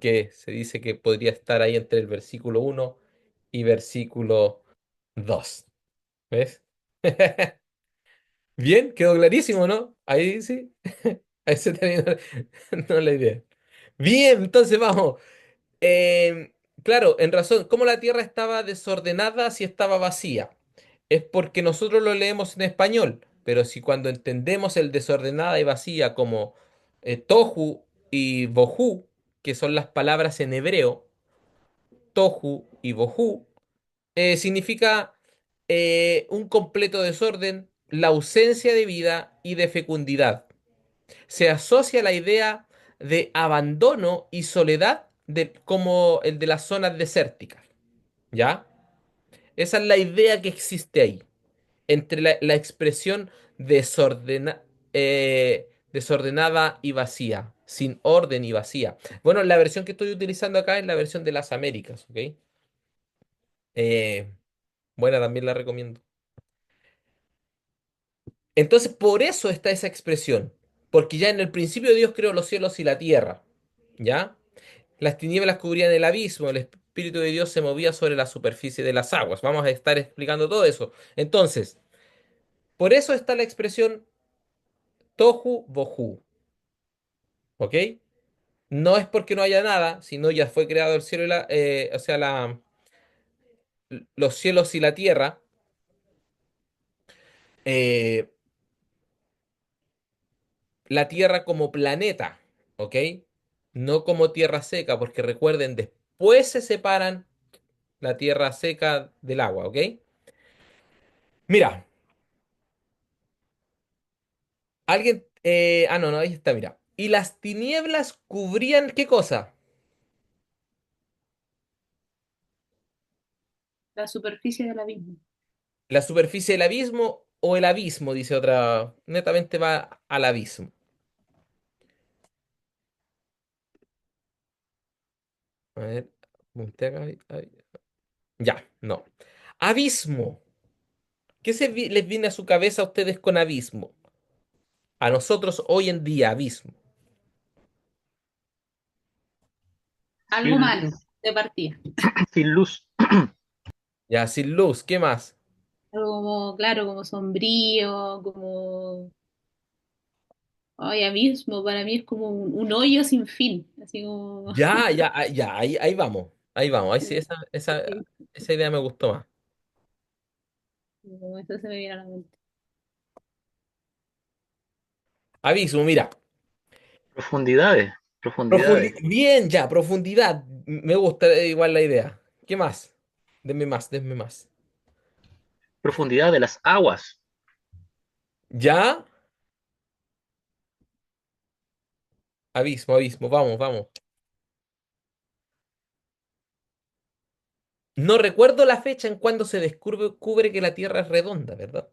Que se dice que podría estar ahí entre el versículo 1 y versículo 2. ¿Ves? Bien, quedó clarísimo, ¿no? Ahí sí. Ahí se terminó no, la idea. Bien, entonces vamos. Eh, claro, en razón, ¿cómo la tierra estaba desordenada si estaba vacía? Es porque nosotros lo leemos en español, pero si cuando entendemos el desordenada y vacía como tohu y bohu, que son las palabras en hebreo, tohu y bohu, significa un completo desorden, la ausencia de vida y de fecundidad. Se asocia la idea de abandono y soledad como el de las zonas desérticas, ¿ya? Esa es la idea que existe ahí, entre la expresión desordenada y vacía, sin orden y vacía. Bueno, la versión que estoy utilizando acá es la versión de las Américas, ¿ok? Eh, Buena, también la recomiendo. Entonces, por eso está esa expresión, porque ya en el principio Dios creó los cielos y la tierra, ¿ya? Las tinieblas cubrían el abismo, el Espíritu de Dios se movía sobre la superficie de las aguas. Vamos a estar explicando todo eso. Entonces, por eso está la expresión tohu bohu, ¿ok? No es porque no haya nada, sino ya fue creado el cielo y o sea, los cielos y la tierra. eh, la tierra como planeta, ¿ok? No como tierra seca, porque recuerden, después se separan la tierra seca del agua, ¿ok? Mira, alguien... no, no, ahí está, mira. Y las tinieblas cubrían, ¿qué cosa? La superficie del abismo. La superficie del abismo o el abismo, dice otra. Netamente va al abismo. A ver, apunté acá, ya, no. Abismo. ¿Qué les viene a su cabeza a ustedes con abismo? A nosotros hoy en día, abismo. algo Sin, malo de partida. sin luz. Ya, sin luz, ¿qué más? Algo como, claro, como sombrío, como, ay, abismo, para mí es como un hoyo sin fin, así como, Ya, ya, ya, ahí vamos. Ahí vamos. Ahí sí, esa idea me gustó más. como eso se me viene a la mente. Abismo, mira. Profundidades, profundidades. Bien, ya, profundidad. Me gusta igual la idea. ¿Qué más? Denme más, denme más. Profundidad de las aguas. Ya, abismo, abismo, vamos, vamos. No recuerdo la fecha en cuando se descubre que la Tierra es redonda, ¿verdad?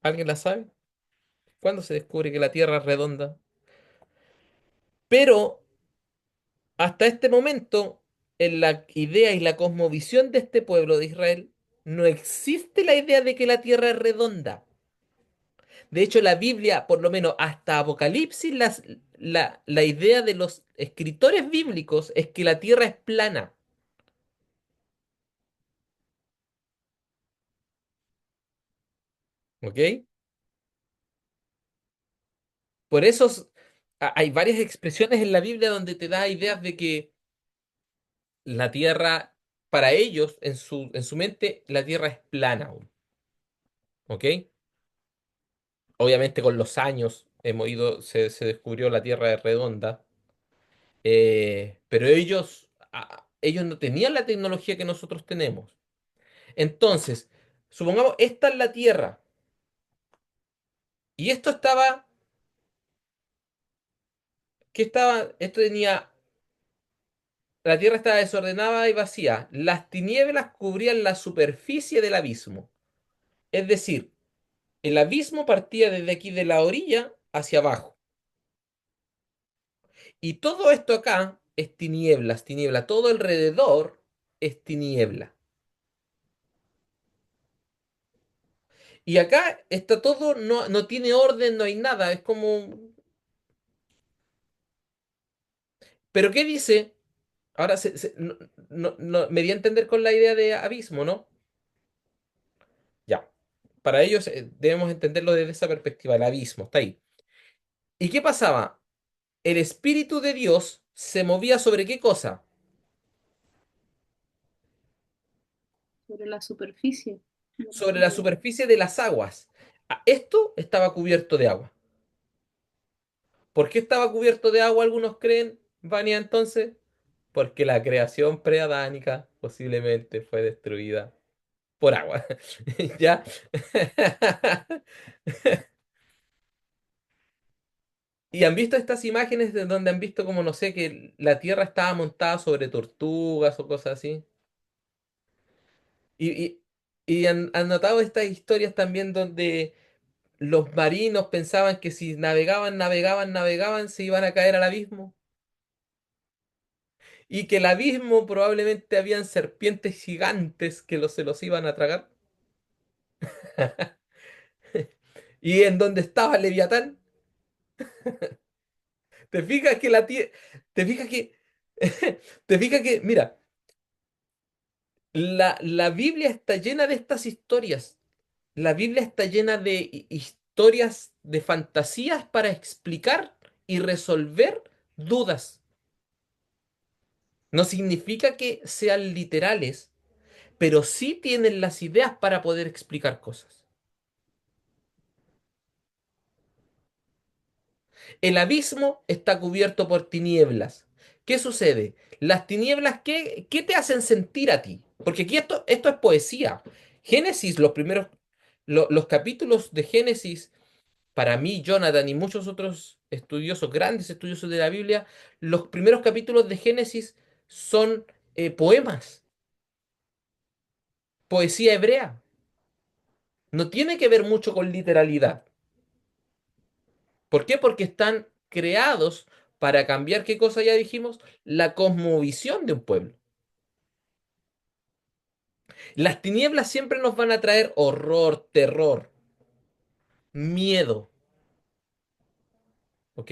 ¿Alguien la sabe? ¿Cuándo se descubre que la Tierra es redonda? Pero hasta este momento, en la idea y la cosmovisión de este pueblo de Israel, no existe la idea de que la Tierra es redonda. De hecho, la Biblia, por lo menos hasta Apocalipsis, la idea de los escritores bíblicos es que la Tierra es plana, ¿ok? Por eso hay varias expresiones en la Biblia donde te da ideas de que la Tierra, para ellos, en su mente, la Tierra es plana aún, ¿ok? Obviamente con los años se descubrió la Tierra es redonda, pero ellos no tenían la tecnología que nosotros tenemos. Entonces, supongamos, esta es la Tierra, y esto tenía, la Tierra estaba desordenada y vacía, las tinieblas cubrían la superficie del abismo, es decir, el abismo partía desde aquí de la orilla hacia abajo. Y todo esto acá es tinieblas, tiniebla. Todo alrededor es tiniebla. Y acá está todo, no, no tiene orden, no hay nada. Es como. ¿Pero qué dice? Ahora me di a entender con la idea de abismo, ¿no? Ya. Para ellos debemos entenderlo desde esa perspectiva, el abismo, está ahí. ¿Y qué pasaba? El Espíritu de Dios se movía sobre qué cosa? Sobre la superficie de las Sobre la aguas. superficie de las aguas. Esto estaba cubierto de agua. ¿Por qué estaba cubierto de agua? Algunos creen, Vania, entonces, porque la creación preadánica posiblemente fue destruida por agua. ¿Ya? Y han visto estas imágenes de donde han visto como, no sé, que la Tierra estaba montada sobre tortugas o cosas así. Y, y, y han notado estas historias también donde los marinos pensaban que si navegaban, navegaban, navegaban, se iban a caer al abismo. Y que el abismo probablemente habían serpientes gigantes que se los iban a tragar. Y en donde estaba Leviatán, te fijas que te fijas que, te fijas que, mira, la Biblia está llena de estas historias. La Biblia está llena de historias, de fantasías para explicar y resolver dudas. No significa que sean literales, pero sí tienen las ideas para poder explicar cosas. El abismo está cubierto por tinieblas. ¿Qué sucede? Las tinieblas, ¿qué te hacen sentir a ti? Porque aquí esto es poesía. Génesis, los capítulos de Génesis, para mí, Jonathan y muchos otros estudiosos, grandes estudiosos de la Biblia, los primeros capítulos de Génesis son poemas, poesía hebrea. No tiene que ver mucho con literalidad. ¿Por qué? Porque están creados para cambiar, ¿qué cosa ya dijimos? La cosmovisión de un pueblo. Las tinieblas siempre nos van a traer horror, terror, miedo, ¿ok?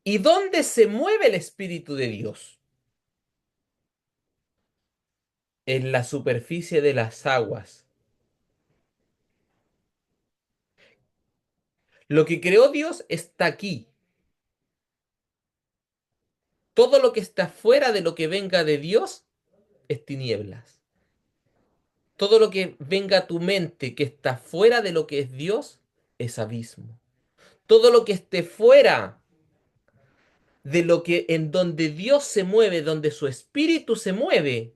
¿Y dónde se mueve el Espíritu de Dios? En la superficie de las aguas. Lo que creó Dios está aquí. Todo lo que está fuera de lo que venga de Dios es tinieblas. Todo lo que venga a tu mente que está fuera de lo que es Dios es abismo. Todo lo que esté fuera de lo que en donde Dios se mueve, donde su espíritu se mueve,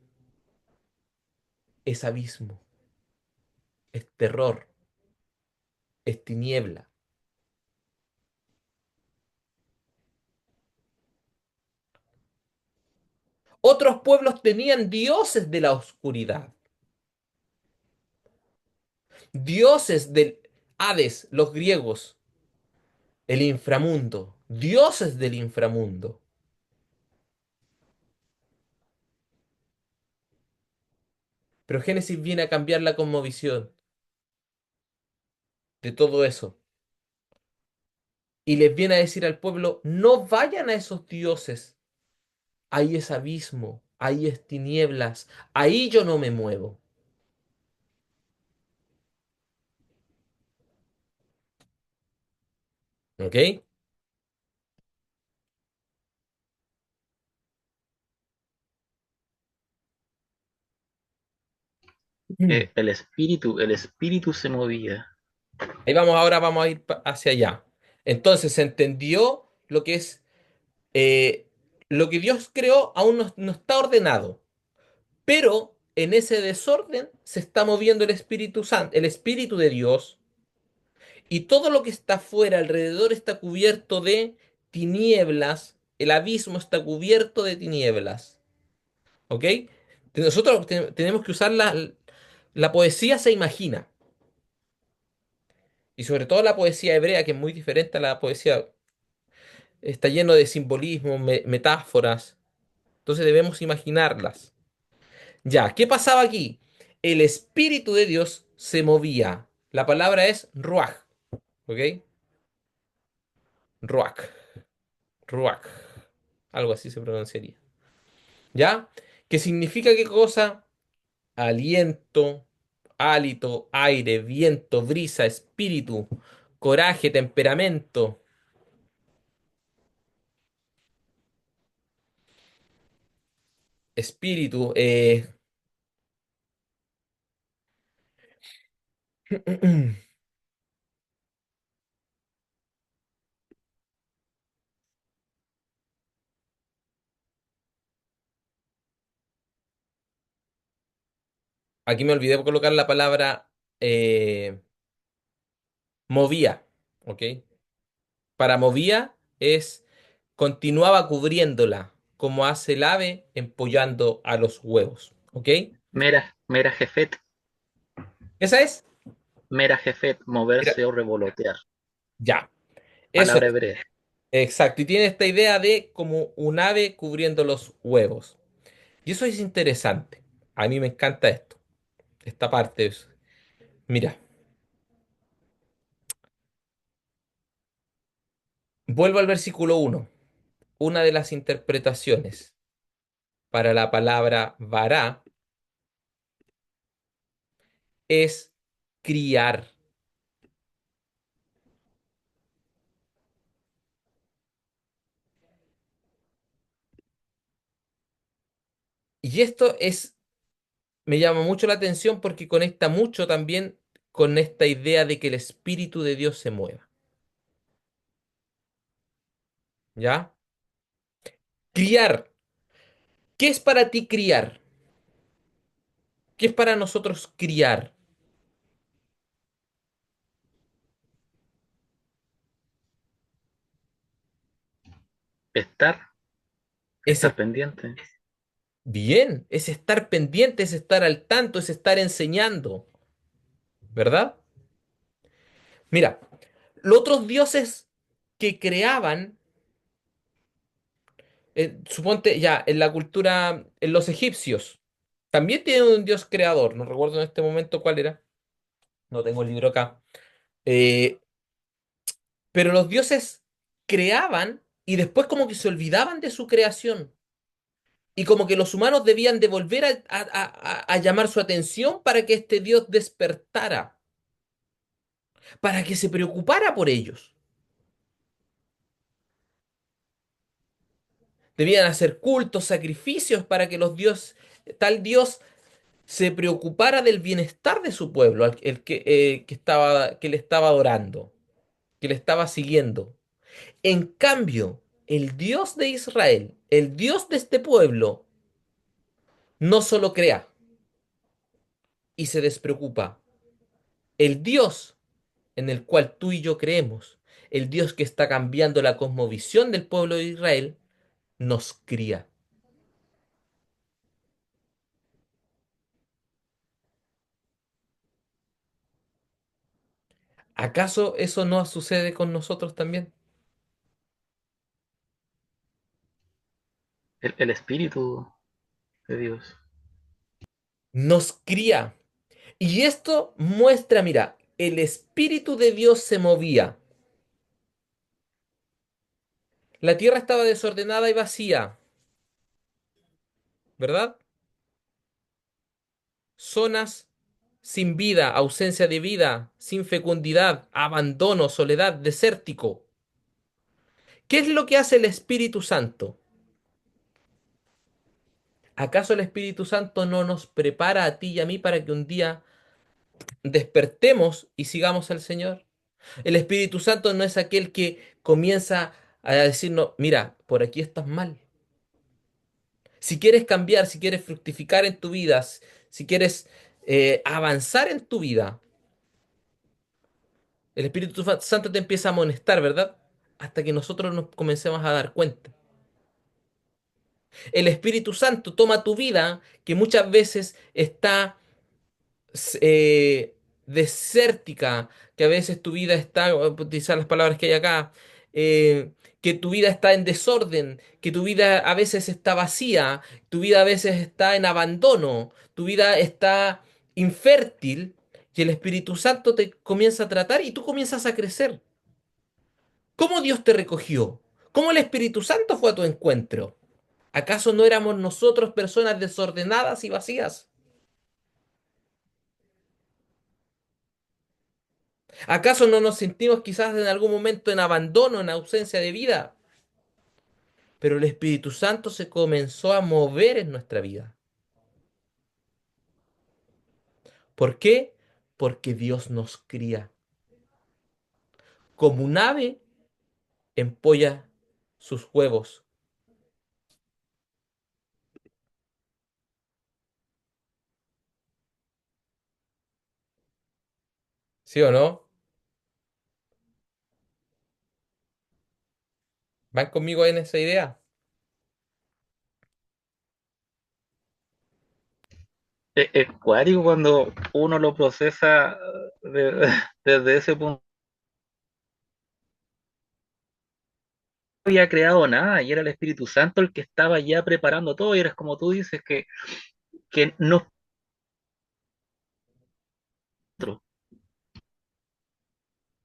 es abismo, es terror, es tiniebla. Otros pueblos tenían dioses de la oscuridad, dioses del Hades, los griegos, el inframundo, dioses del inframundo. Pero Génesis viene a cambiar la cosmovisión de todo eso y les viene a decir al pueblo, no vayan a esos dioses, ahí es abismo, ahí es tinieblas, ahí yo no me muevo. ¿Ok? El espíritu se movía. Ahí vamos, ahora vamos a ir hacia allá. Entonces se entendió lo que es, lo que Dios creó aún no está ordenado, pero en ese desorden se está moviendo el Espíritu Santo, el Espíritu de Dios, y todo lo que está fuera alrededor está cubierto de tinieblas, el abismo está cubierto de tinieblas, ¿ok? Nosotros tenemos que usar la poesía se imagina, y sobre todo la poesía hebrea, que es muy diferente a la poesía, está lleno de simbolismo, metáforas, entonces debemos imaginarlas. Ya, ¿qué pasaba aquí? El Espíritu de Dios se movía. La palabra es ruach, ¿ok? Ruach, ruach, algo así se pronunciaría. ¿Ya? ¿Qué significa qué cosa? Aliento, hálito, aire, viento, brisa, espíritu, coraje, temperamento, espíritu. Aquí me olvidé de colocar la palabra eh, movía, ¿ok? Para movía es continuaba cubriéndola, como hace el ave empollando a los huevos, ¿ok? Mera jefet, Esa es, mera jefet, mira, moverse o revolotear. ya, eso Palabra es, hebrea. exacto, y tiene esta idea de como un ave cubriendo los huevos. Y eso es interesante, a mí me encanta esto, esta parte. Mira, vuelvo al versículo uno. Una de las interpretaciones para la palabra vará es criar. Y esto es, me llama mucho la atención porque conecta mucho también con esta idea de que el Espíritu de Dios se mueva. ¿Ya? Criar. ¿Qué es para ti criar? ¿Qué es para nosotros criar? Estar, Es estar pendiente. bien, es estar pendiente, es estar al tanto, es estar enseñando, ¿verdad? Mira, los otros dioses que creaban, suponte ya, en la cultura, en los egipcios, también tienen un dios creador, no recuerdo en este momento cuál era, no tengo el libro acá. Eh, pero los dioses creaban y después como que se olvidaban de su creación. Y como que los humanos debían de volver a llamar su atención para que este Dios despertara, para que se preocupara por ellos. Debían hacer cultos, sacrificios para que tal Dios se preocupara del bienestar de su pueblo, que le estaba adorando, que le estaba siguiendo. En cambio, el Dios de Israel, el Dios de este pueblo, no solo crea y se despreocupa. El Dios en el cual tú y yo creemos, el Dios que está cambiando la cosmovisión del pueblo de Israel, nos cría. ¿Acaso eso no sucede con nosotros también? El Espíritu de Dios. Nos cría. Y esto muestra, mira, el Espíritu de Dios se movía. La tierra estaba desordenada y vacía, ¿verdad? Zonas sin vida, ausencia de vida, sin fecundidad, abandono, soledad, desértico. ¿Qué es lo que hace el Espíritu Santo? ¿Acaso el Espíritu Santo no nos prepara a ti y a mí para que un día despertemos y sigamos al Señor? El Espíritu Santo no es aquel que comienza a decirnos, mira, por aquí estás mal. Si quieres cambiar, si quieres fructificar en tu vida, si quieres avanzar en tu vida, el Espíritu Santo te empieza a amonestar, ¿verdad? Hasta que nosotros nos comencemos a dar cuenta. El Espíritu Santo toma tu vida, que muchas veces está desértica, que a veces tu vida está, voy a utilizar las palabras que hay acá, que tu vida está en desorden, que tu vida a veces está vacía, tu vida a veces está en abandono, tu vida está infértil, y el Espíritu Santo te comienza a tratar y tú comienzas a crecer. ¿Cómo Dios te recogió? ¿Cómo el Espíritu Santo fue a tu encuentro? ¿Acaso no éramos nosotros personas desordenadas y vacías? ¿Acaso no nos sentimos quizás en algún momento en abandono, en ausencia de vida? Pero el Espíritu Santo se comenzó a mover en nuestra vida. ¿Por qué? Porque Dios nos cría. Como un ave empolla sus huevos. ¿Sí o no? ¿Van conmigo en esa idea? Es cuático cuando uno lo procesa desde ese punto. No había creado nada y era el Espíritu Santo el que estaba ya preparando todo y eres como tú dices que no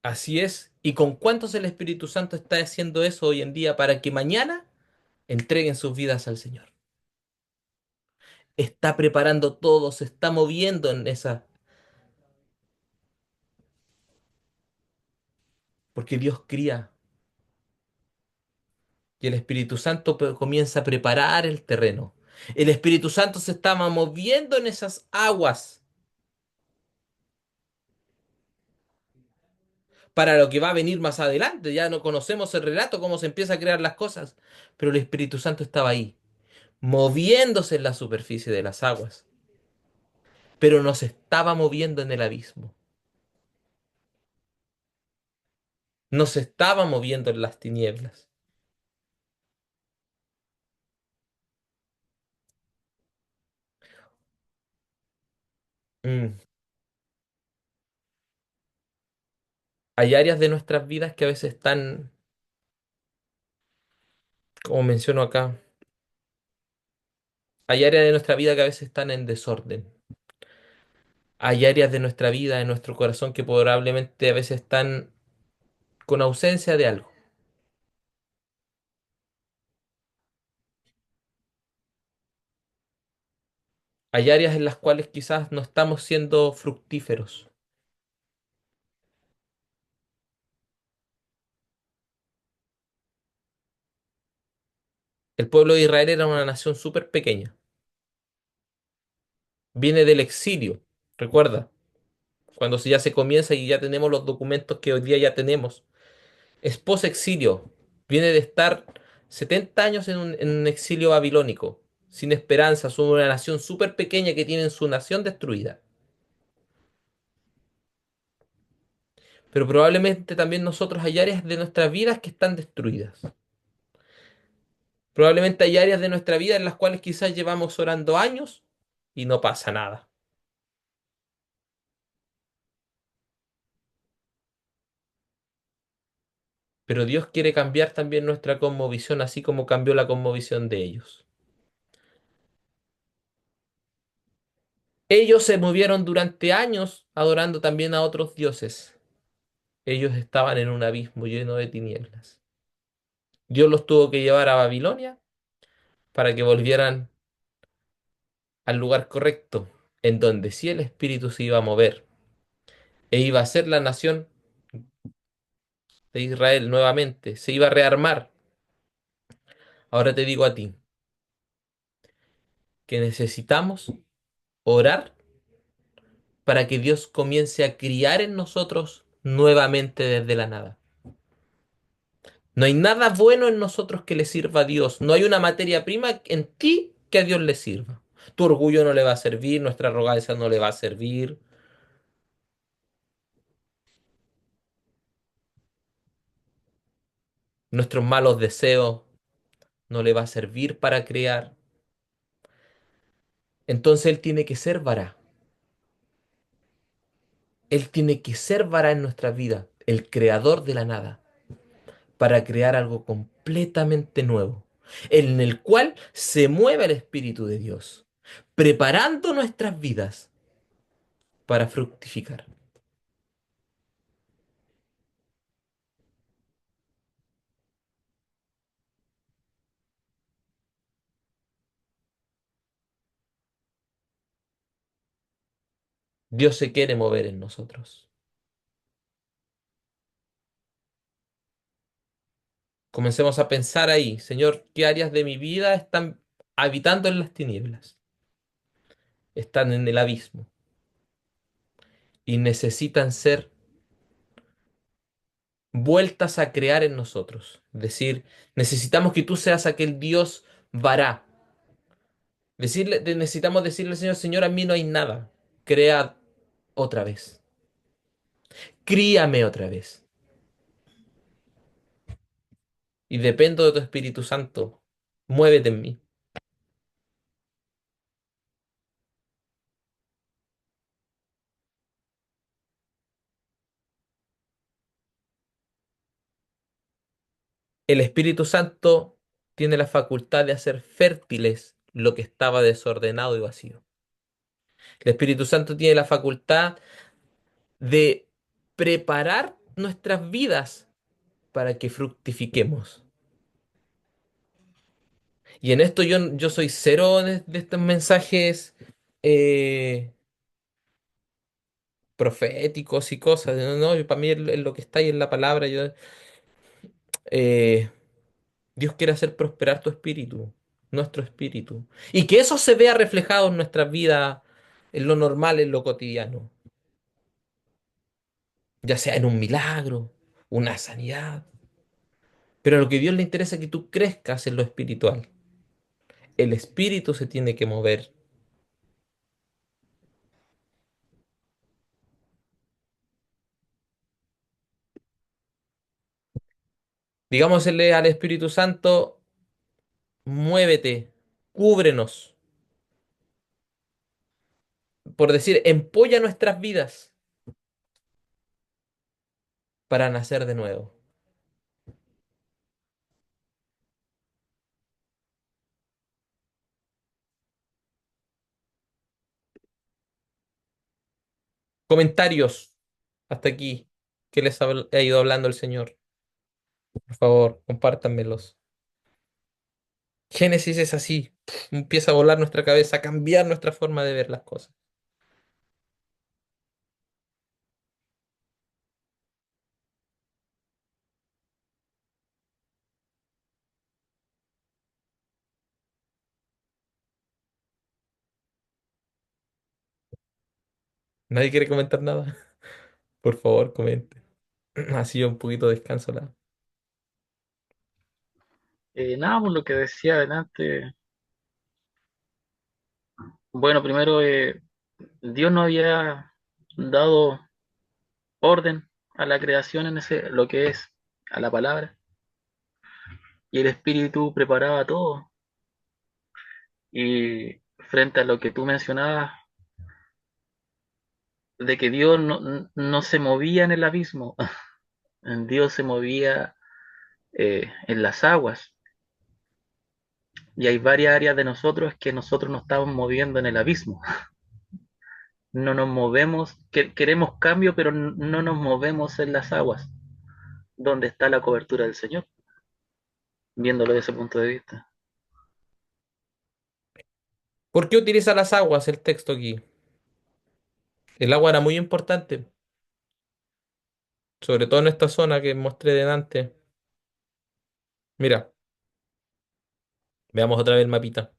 Así es. ¿Y con cuántos el Espíritu Santo está haciendo eso hoy en día para que mañana entreguen sus vidas al Señor? Está preparando todo, se está moviendo en esa, porque Dios cría y el Espíritu Santo comienza a preparar el terreno. El Espíritu Santo se estaba moviendo en esas aguas para lo que va a venir más adelante. Ya no conocemos el relato, cómo se empieza a crear las cosas, pero el Espíritu Santo estaba ahí, moviéndose en la superficie de las aguas, pero no se estaba moviendo en el abismo, no se estaba moviendo en las tinieblas. Mm. Hay áreas de nuestras vidas que a veces están, como menciono acá, hay áreas de nuestra vida que a veces están en desorden. Hay áreas de nuestra vida, de nuestro corazón, que probablemente a veces están con ausencia de algo. Hay áreas en las cuales quizás no estamos siendo fructíferos. El pueblo de Israel era una nación súper pequeña. Viene del exilio, recuerda, cuando ya se comienza y ya tenemos los documentos que hoy día ya tenemos. Es post-exilio. Viene de estar 70 años en un exilio babilónico, sin esperanza. Son una nación súper pequeña que tiene su nación destruida. Pero probablemente también nosotros hay áreas de nuestras vidas que están destruidas. Probablemente hay áreas de nuestra vida en las cuales quizás llevamos orando años y no pasa nada. Pero Dios quiere cambiar también nuestra cosmovisión, así como cambió la cosmovisión de ellos. Ellos se movieron durante años adorando también a otros dioses. Ellos estaban en un abismo lleno de tinieblas. Dios los tuvo que llevar a Babilonia para que volvieran al lugar correcto, en donde sí el espíritu se iba a mover e iba a ser la nación de Israel nuevamente, se iba a rearmar. Ahora te digo a ti que necesitamos orar para que Dios comience a criar en nosotros nuevamente desde la nada. No hay nada bueno en nosotros que le sirva a Dios. No hay una materia prima en ti que a Dios le sirva. Tu orgullo no le va a servir, nuestra arrogancia no le va a servir, nuestros malos deseos no le va a servir para crear. Entonces Él tiene que ser vara. Él tiene que ser vara en nuestra vida, el creador de la nada, para crear algo completamente nuevo, en el cual se mueve el Espíritu de Dios, preparando nuestras vidas para fructificar. Dios se quiere mover en nosotros. Comencemos a pensar ahí, Señor, ¿qué áreas de mi vida están habitando en las tinieblas? Están en el abismo y necesitan ser vueltas a crear en nosotros. Es decir, necesitamos que tú seas aquel Dios vará. Necesitamos decirle al Señor, Señor, a mí no hay nada. Crea otra vez. Críame otra vez. Y dependo de tu Espíritu Santo. Muévete en mí. El Espíritu Santo tiene la facultad de hacer fértiles lo que estaba desordenado y vacío. El Espíritu Santo tiene la facultad de preparar nuestras vidas para que fructifiquemos. Y en esto yo soy cero de estos mensajes eh, proféticos y cosas. No, no, para mí es lo que está ahí en la palabra. Eh, Dios quiere hacer prosperar tu espíritu, nuestro espíritu. Y que eso se vea reflejado en nuestras vidas, en lo normal, en lo cotidiano. Ya sea en un milagro, una sanidad. Pero a lo que a Dios le interesa es que tú crezcas en lo espiritual. El espíritu se tiene que mover. Digámosle al Espíritu Santo, muévete, cúbrenos. Por decir, empolla nuestras vidas para nacer de nuevo. Comentarios hasta aquí. ¿Qué les ha ido hablando el Señor? Por favor, compártanmelos. Génesis es así. Empieza a volar nuestra cabeza, a cambiar nuestra forma de ver las cosas. ¿Nadie quiere comentar nada? Por favor, comente. Así un poquito de descanso. Nada, por lo que decía adelante, bueno, primero Dios no había dado orden a la creación en ese, lo que es a la palabra, y el Espíritu preparaba todo. Y frente a lo que tú mencionabas, de que Dios no se movía en el abismo, Dios se movía en las aguas. Y hay varias áreas de nosotros que nosotros nos estamos moviendo en el abismo. No nos movemos, queremos cambio, pero no nos movemos en las aguas, donde está la cobertura del Señor, viéndolo desde ese punto de vista. ¿Por qué utiliza las aguas el texto aquí? El agua era muy importante, sobre todo en esta zona que mostré delante. Mira, veamos otra vez el mapita.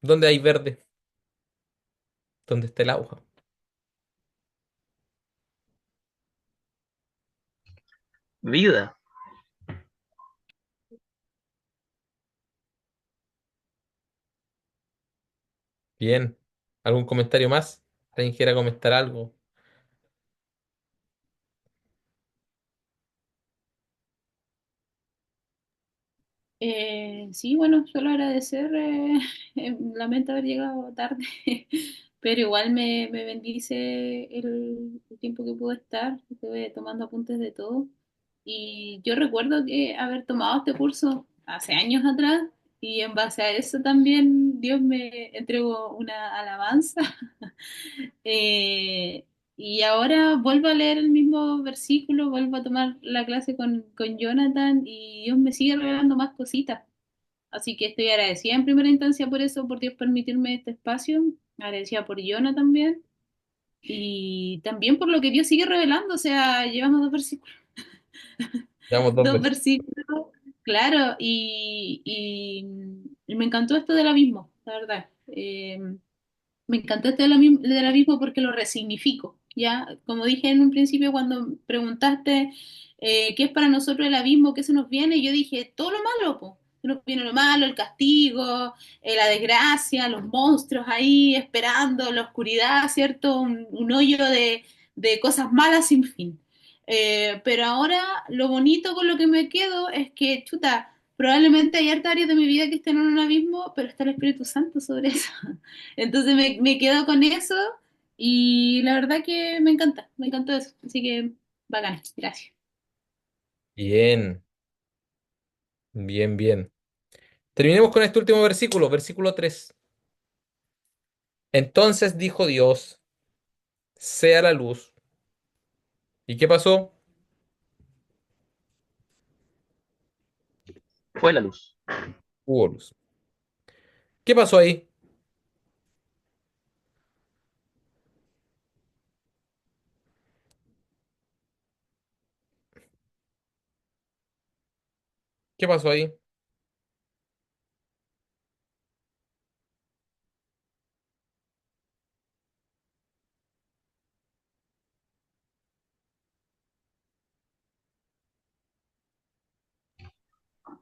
¿Dónde hay verde? ¿Dónde está el agua? Vida. Bien. ¿Algún comentario más? ¿Alguien quiera comentar algo? Sí, bueno, solo agradecer, lamento haber llegado tarde, pero igual me bendice el tiempo que pude estar, estuve tomando apuntes de todo y yo recuerdo que haber tomado este curso hace años atrás y en base a eso también Dios me entregó una alabanza. Eh, y ahora vuelvo a leer el mismo versículo, vuelvo a tomar la clase con Jonathan y Dios me sigue revelando más cositas. Así que estoy agradecida en primera instancia por eso, por Dios permitirme este espacio, agradecida por Jonah también y también por lo que Dios sigue revelando, o sea, llevamos dos versículos, Llevamos dos dos veces. versículos, claro, y me encantó esto del abismo, la verdad. Me encantó este del abismo porque lo resignifico, ¿ya? Como dije en un principio cuando preguntaste qué es para nosotros el abismo, qué se nos viene, yo dije, todo lo malo, po. Se nos viene lo malo, el castigo, la desgracia, los monstruos ahí esperando, la oscuridad, ¿cierto? Un hoyo de cosas malas sin fin. Pero ahora lo bonito con lo que me quedo es que, chuta, probablemente hay hartas áreas de mi vida que estén en un abismo, pero está el Espíritu Santo sobre eso. Entonces me quedo con eso y la verdad que me encantó eso. Así que bacán, gracias. Bien, bien, bien. Terminemos con este último versículo, versículo 3. Entonces dijo Dios, sea la luz. ¿Y qué pasó? Fue la luz. Hubo luz. ¿Qué pasó ahí? ¿Qué pasó ahí?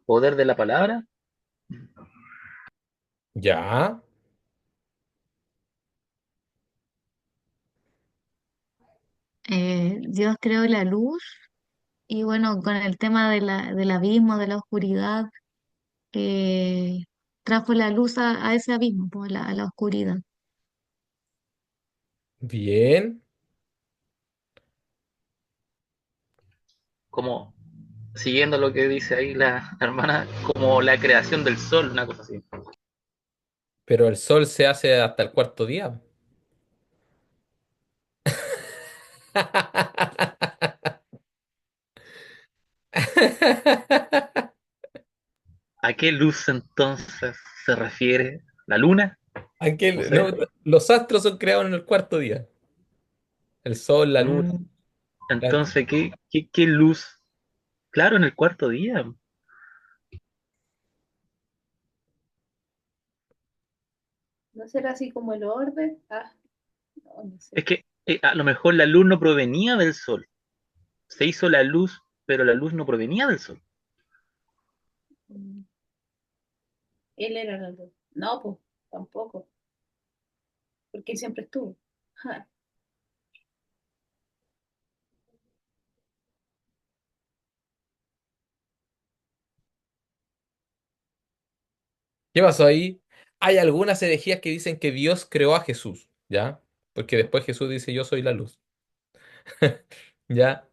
Poder de la palabra. Ya, Dios creó la luz y bueno, con el tema de del abismo, de la oscuridad, eh, trajo la luz a ese abismo, pues, a la oscuridad. bien. Como siguiendo lo que dice ahí la hermana, como la creación del sol, una cosa así. Pero el sol se hace hasta el cuarto día. ¿A qué luz entonces se refiere? ¿La luna? No sé. No, los astros son creados en el cuarto día. El sol, la luna. Mm, la- entonces, ¿qué luz? Claro, en el cuarto día. ¿No será así como el orden? Ah, no, no sé. Es que a lo mejor la luz no provenía del sol. Se hizo la luz, pero la luz no provenía del sol. Mm, Él era la luz. No, pues, tampoco, porque él siempre estuvo. Ja. ¿Qué pasó ahí? Hay algunas herejías que dicen que Dios creó a Jesús, ¿ya? Porque después Jesús dice, yo soy la luz, ¿ya?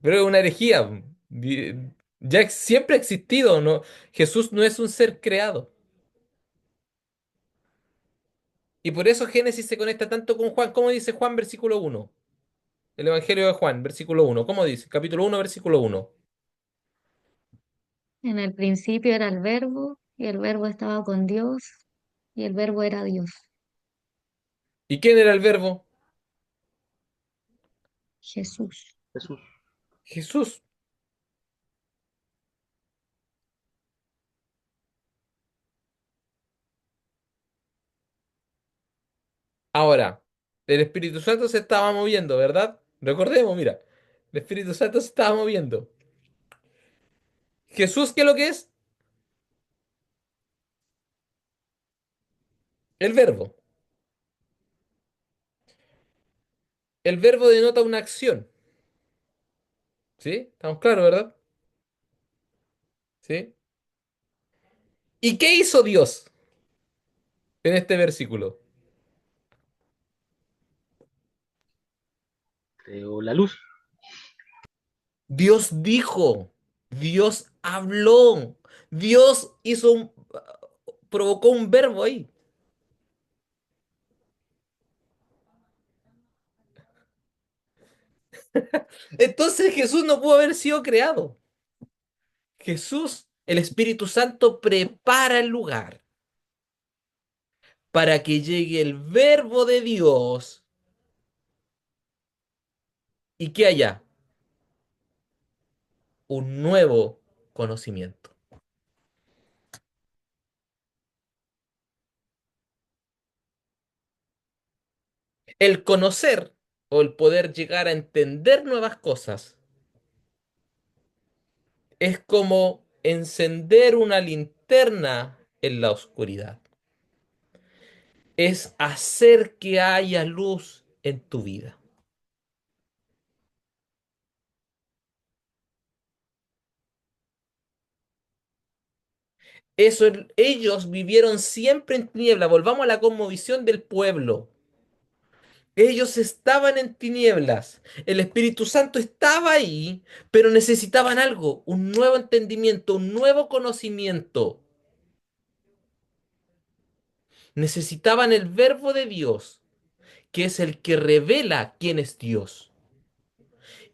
Pero es una herejía. Siempre ha existido, ¿no? Jesús no es un ser creado. Y por eso Génesis se conecta tanto con Juan. ¿Cómo dice Juan, versículo 1? El Evangelio de Juan, versículo 1. ¿Cómo dice? Capítulo 1, versículo 1. En el principio era el verbo, y el verbo estaba con Dios, y el verbo era Dios. ¿Y quién era el verbo? Jesús. Jesús. Jesús. Ahora, el Espíritu Santo se estaba moviendo, ¿verdad? Recordemos, mira. El Espíritu Santo se estaba moviendo. Jesús, ¿qué es lo que es? El verbo. El verbo denota una acción. ¿Sí? ¿Estamos claros, verdad? ¿Sí? ¿Y qué hizo Dios en este versículo? Creó la luz. Dios dijo, Dios habló, Dios provocó un verbo ahí. Entonces Jesús no pudo haber sido creado. Jesús, el Espíritu Santo, prepara el lugar para que llegue el verbo de Dios y que haya un nuevo conocimiento. El conocer o el poder llegar a entender nuevas cosas es como encender una linterna en la oscuridad. Es hacer que haya luz en tu vida. Ellos vivieron siempre en tiniebla. Volvamos a la cosmovisión del pueblo. Ellos estaban en tinieblas. El Espíritu Santo estaba ahí, pero necesitaban algo, un nuevo entendimiento, un nuevo conocimiento. Necesitaban el verbo de Dios, que es el que revela quién es Dios.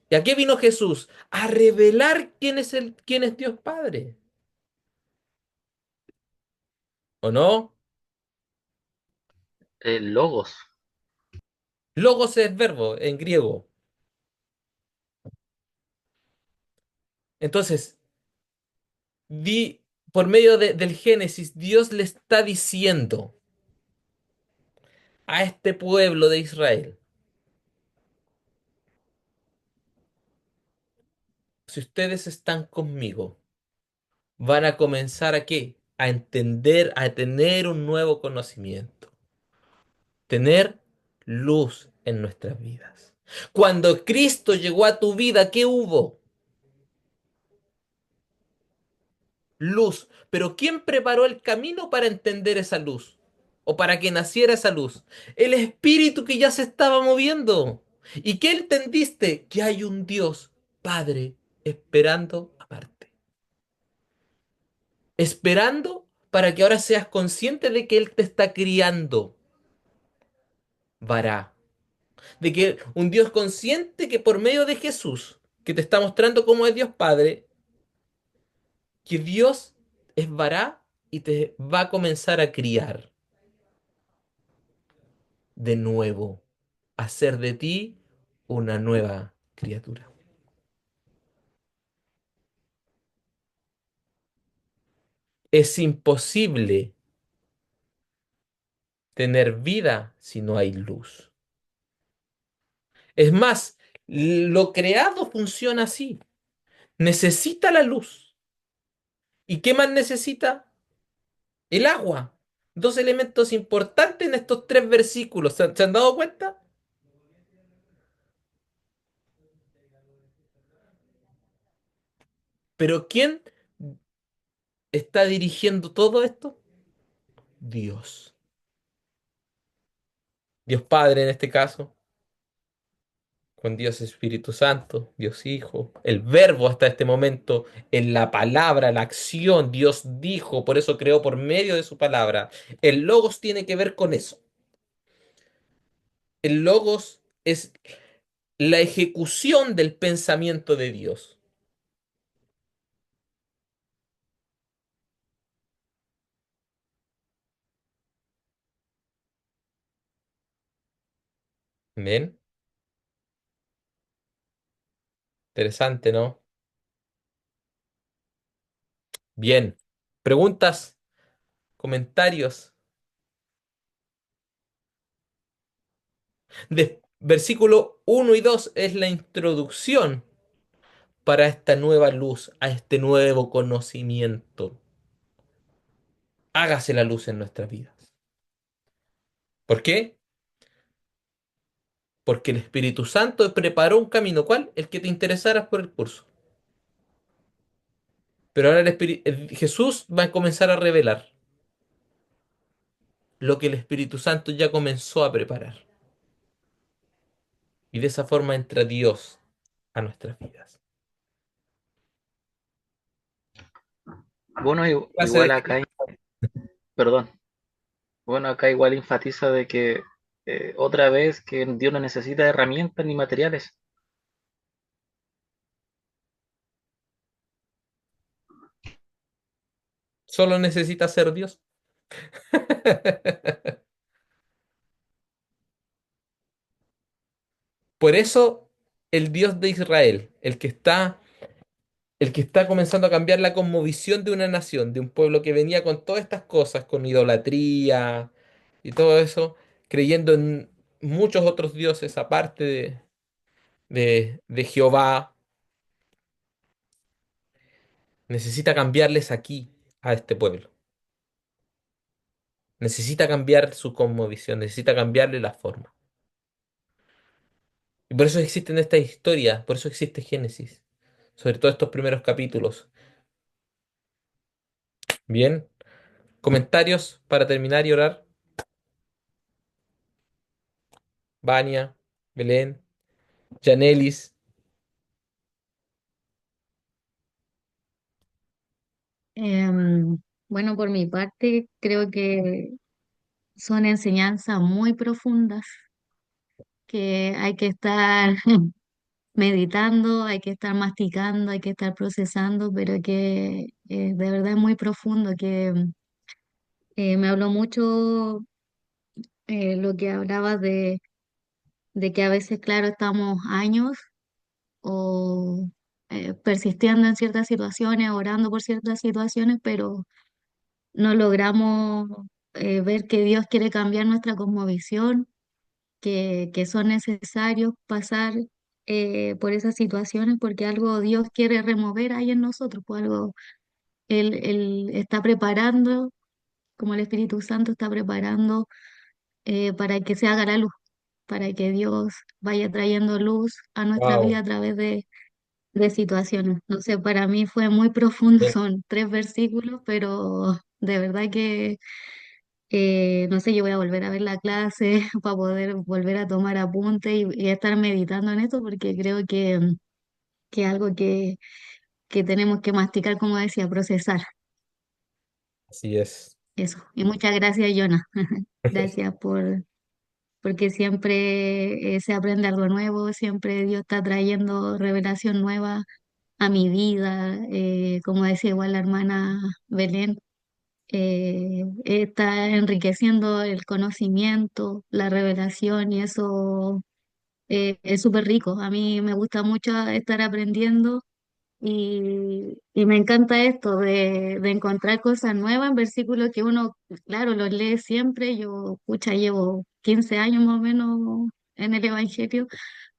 ¿Y a qué vino Jesús? A revelar quién es Dios Padre. ¿O no? Logos. Logos es verbo en griego. Entonces, por medio del Génesis, Dios le está diciendo a este pueblo de Israel, si ustedes están conmigo, van a comenzar a qué? A entender, a tener un nuevo conocimiento, tener luz en nuestras vidas. Cuando Cristo llegó a tu vida, ¿qué hubo? Luz. Pero ¿quién preparó el camino para entender esa luz? O para que naciera esa luz. El espíritu que ya se estaba moviendo. ¿Y qué entendiste? Que hay un Dios, Padre, esperando aparte. Esperando para que ahora seas consciente de que Él te está criando. Vará. De que un Dios consciente que por medio de Jesús, que te está mostrando cómo es Dios Padre, que Dios es vará y te va a comenzar a criar de nuevo, a hacer de ti una nueva criatura. Es imposible tener vida si no hay luz. Es más, lo creado funciona así. Necesita la luz. ¿Y qué más necesita? El agua. Dos elementos importantes en estos tres versículos. ¿Se han dado cuenta? Pero ¿quién está dirigiendo todo esto? Dios. Dios Padre en este caso, con Dios Espíritu Santo, Dios Hijo, el Verbo hasta este momento, en la palabra, la acción, Dios dijo, por eso creó por medio de su palabra. El Logos tiene que ver con eso. El Logos es la ejecución del pensamiento de Dios. ¿Ven? Interesante, ¿no? Bien. ¿Preguntas? ¿Comentarios? Versículo 1 y 2 es la introducción para esta nueva luz, a este nuevo conocimiento. Hágase la luz en nuestras vidas. ¿Por qué? Porque el Espíritu Santo preparó un camino. ¿Cuál? El que te interesaras por el curso. Pero ahora Jesús va a comenzar a revelar lo que el Espíritu Santo ya comenzó a preparar. Y de esa forma entra Dios a nuestras vidas. Bueno, Clase igual de- acá, perdón, bueno, acá igual enfatiza de que otra vez que Dios no necesita herramientas ni materiales. Solo necesita ser Dios. Por eso el Dios de Israel, el que está comenzando a cambiar la cosmovisión de una nación, de un pueblo que venía con todas estas cosas, con idolatría y todo eso, creyendo en muchos otros dioses aparte de Jehová, necesita cambiarles aquí a este pueblo. Necesita cambiar su cosmovisión, necesita cambiarle la forma. Y por eso existen estas historias, por eso existe Génesis, sobre todo estos primeros capítulos. Bien, comentarios para terminar y orar. Vania, Belén, Janelis. Em, bueno, por mi parte, creo que son enseñanzas muy profundas que hay que estar meditando, hay que estar masticando, hay que estar procesando, pero que de verdad es muy profundo, que me habló mucho lo que hablabas de que a veces, claro, estamos años o persistiendo en ciertas situaciones, orando por ciertas situaciones, pero no logramos ver que Dios quiere cambiar nuestra cosmovisión, que son necesarios pasar por esas situaciones porque algo Dios quiere remover ahí en nosotros, pues algo Él está preparando, como el Espíritu Santo está preparando para que se haga la luz, para que Dios vaya trayendo luz a nuestra vida Wow. a través de situaciones. No sé, para mí fue muy profundo, son 3 versículos, pero de verdad que, no sé, yo voy a volver a ver la clase para poder volver a tomar apuntes y estar meditando en esto, porque creo que es algo que tenemos que masticar, como decía, procesar Así es. eso. Y muchas gracias, Jonah. Gracias porque siempre se aprende algo nuevo, siempre Dios está trayendo revelación nueva a mi vida, como decía igual la hermana Belén, está enriqueciendo el conocimiento, la revelación y eso es súper rico. A mí me gusta mucho estar aprendiendo y me encanta esto de encontrar cosas nuevas en versículos que uno, claro, los lee siempre. Yo, pucha, llevo 15 años más o menos en el Evangelio,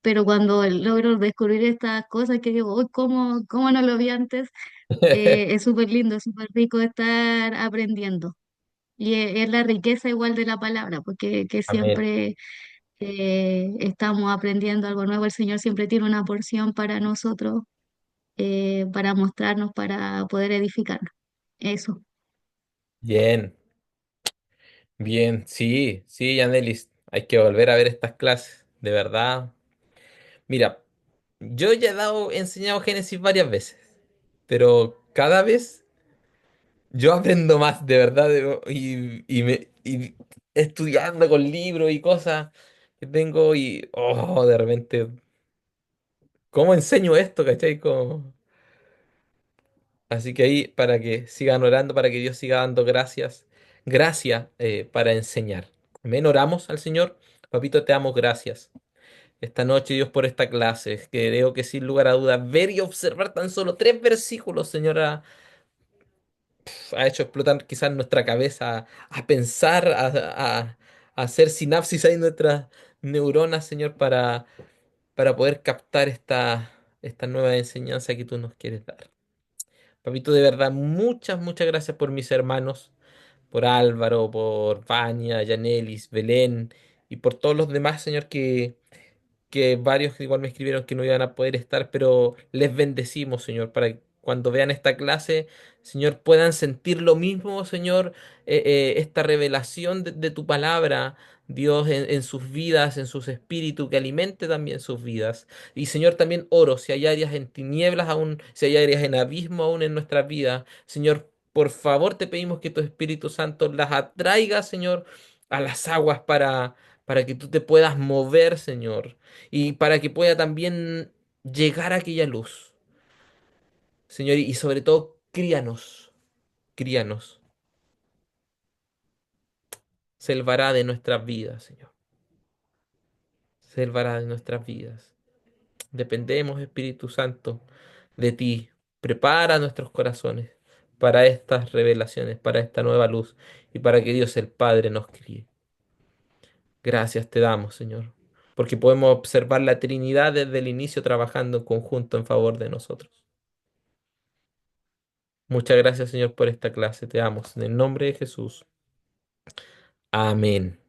pero cuando logro descubrir estas cosas que digo, uy, ¿cómo no lo vi antes? Es súper lindo, es súper rico estar aprendiendo. Y es la riqueza igual de la palabra, porque que Amén. siempre estamos aprendiendo algo nuevo. El Señor siempre tiene una porción para nosotros, para mostrarnos, para poder edificarnos. Eso. Bien, bien, sí, sí, Yanelis, hay que volver a ver estas clases, de verdad. Mira, yo ya he enseñado Génesis varias veces, pero cada vez yo aprendo más, de verdad, y estudiando con libros y cosas que tengo y, oh, de repente, ¿cómo enseño esto, cachai? Así que ahí, para que sigan orando, para que Dios siga dando gracias para enseñar. Amén, oramos al Señor. Papito, te amo, gracias. Esta noche, Dios, por esta clase. Creo que sin lugar a dudas, ver y observar tan solo 3 versículos, Señora, ha hecho explotar quizás nuestra cabeza, a pensar, a hacer sinapsis ahí en nuestras neuronas, Señor, para poder captar esta nueva enseñanza que tú nos quieres dar. Papito, de verdad, muchas gracias por mis hermanos, por Álvaro, por Vania, Yanelis, Belén y por todos los demás, Señor, que varios igual me escribieron que no iban a poder estar, pero les bendecimos, Señor, para que cuando vean esta clase, Señor, puedan sentir lo mismo, Señor, esta revelación de tu palabra, Dios, en sus vidas, en sus espíritus, que alimente también sus vidas. Y Señor, también oro, si hay áreas en tinieblas aún, si hay áreas en abismo aún en nuestras vidas, Señor, por favor te pedimos que tu Espíritu Santo las atraiga, Señor, a las aguas para que tú te puedas mover, Señor, y para que pueda también llegar a aquella luz, Señor, y sobre todo, críanos, salvará de nuestras vidas, Señor, salvará de nuestras vidas. Dependemos, Espíritu Santo, de ti. Prepara nuestros corazones para estas revelaciones, para esta nueva luz y para que Dios el Padre nos críe. Gracias te damos, Señor, porque podemos observar la Trinidad desde el inicio trabajando en conjunto en favor de nosotros. Muchas gracias, Señor, por esta clase. Te amo. En el nombre de Jesús. Amén.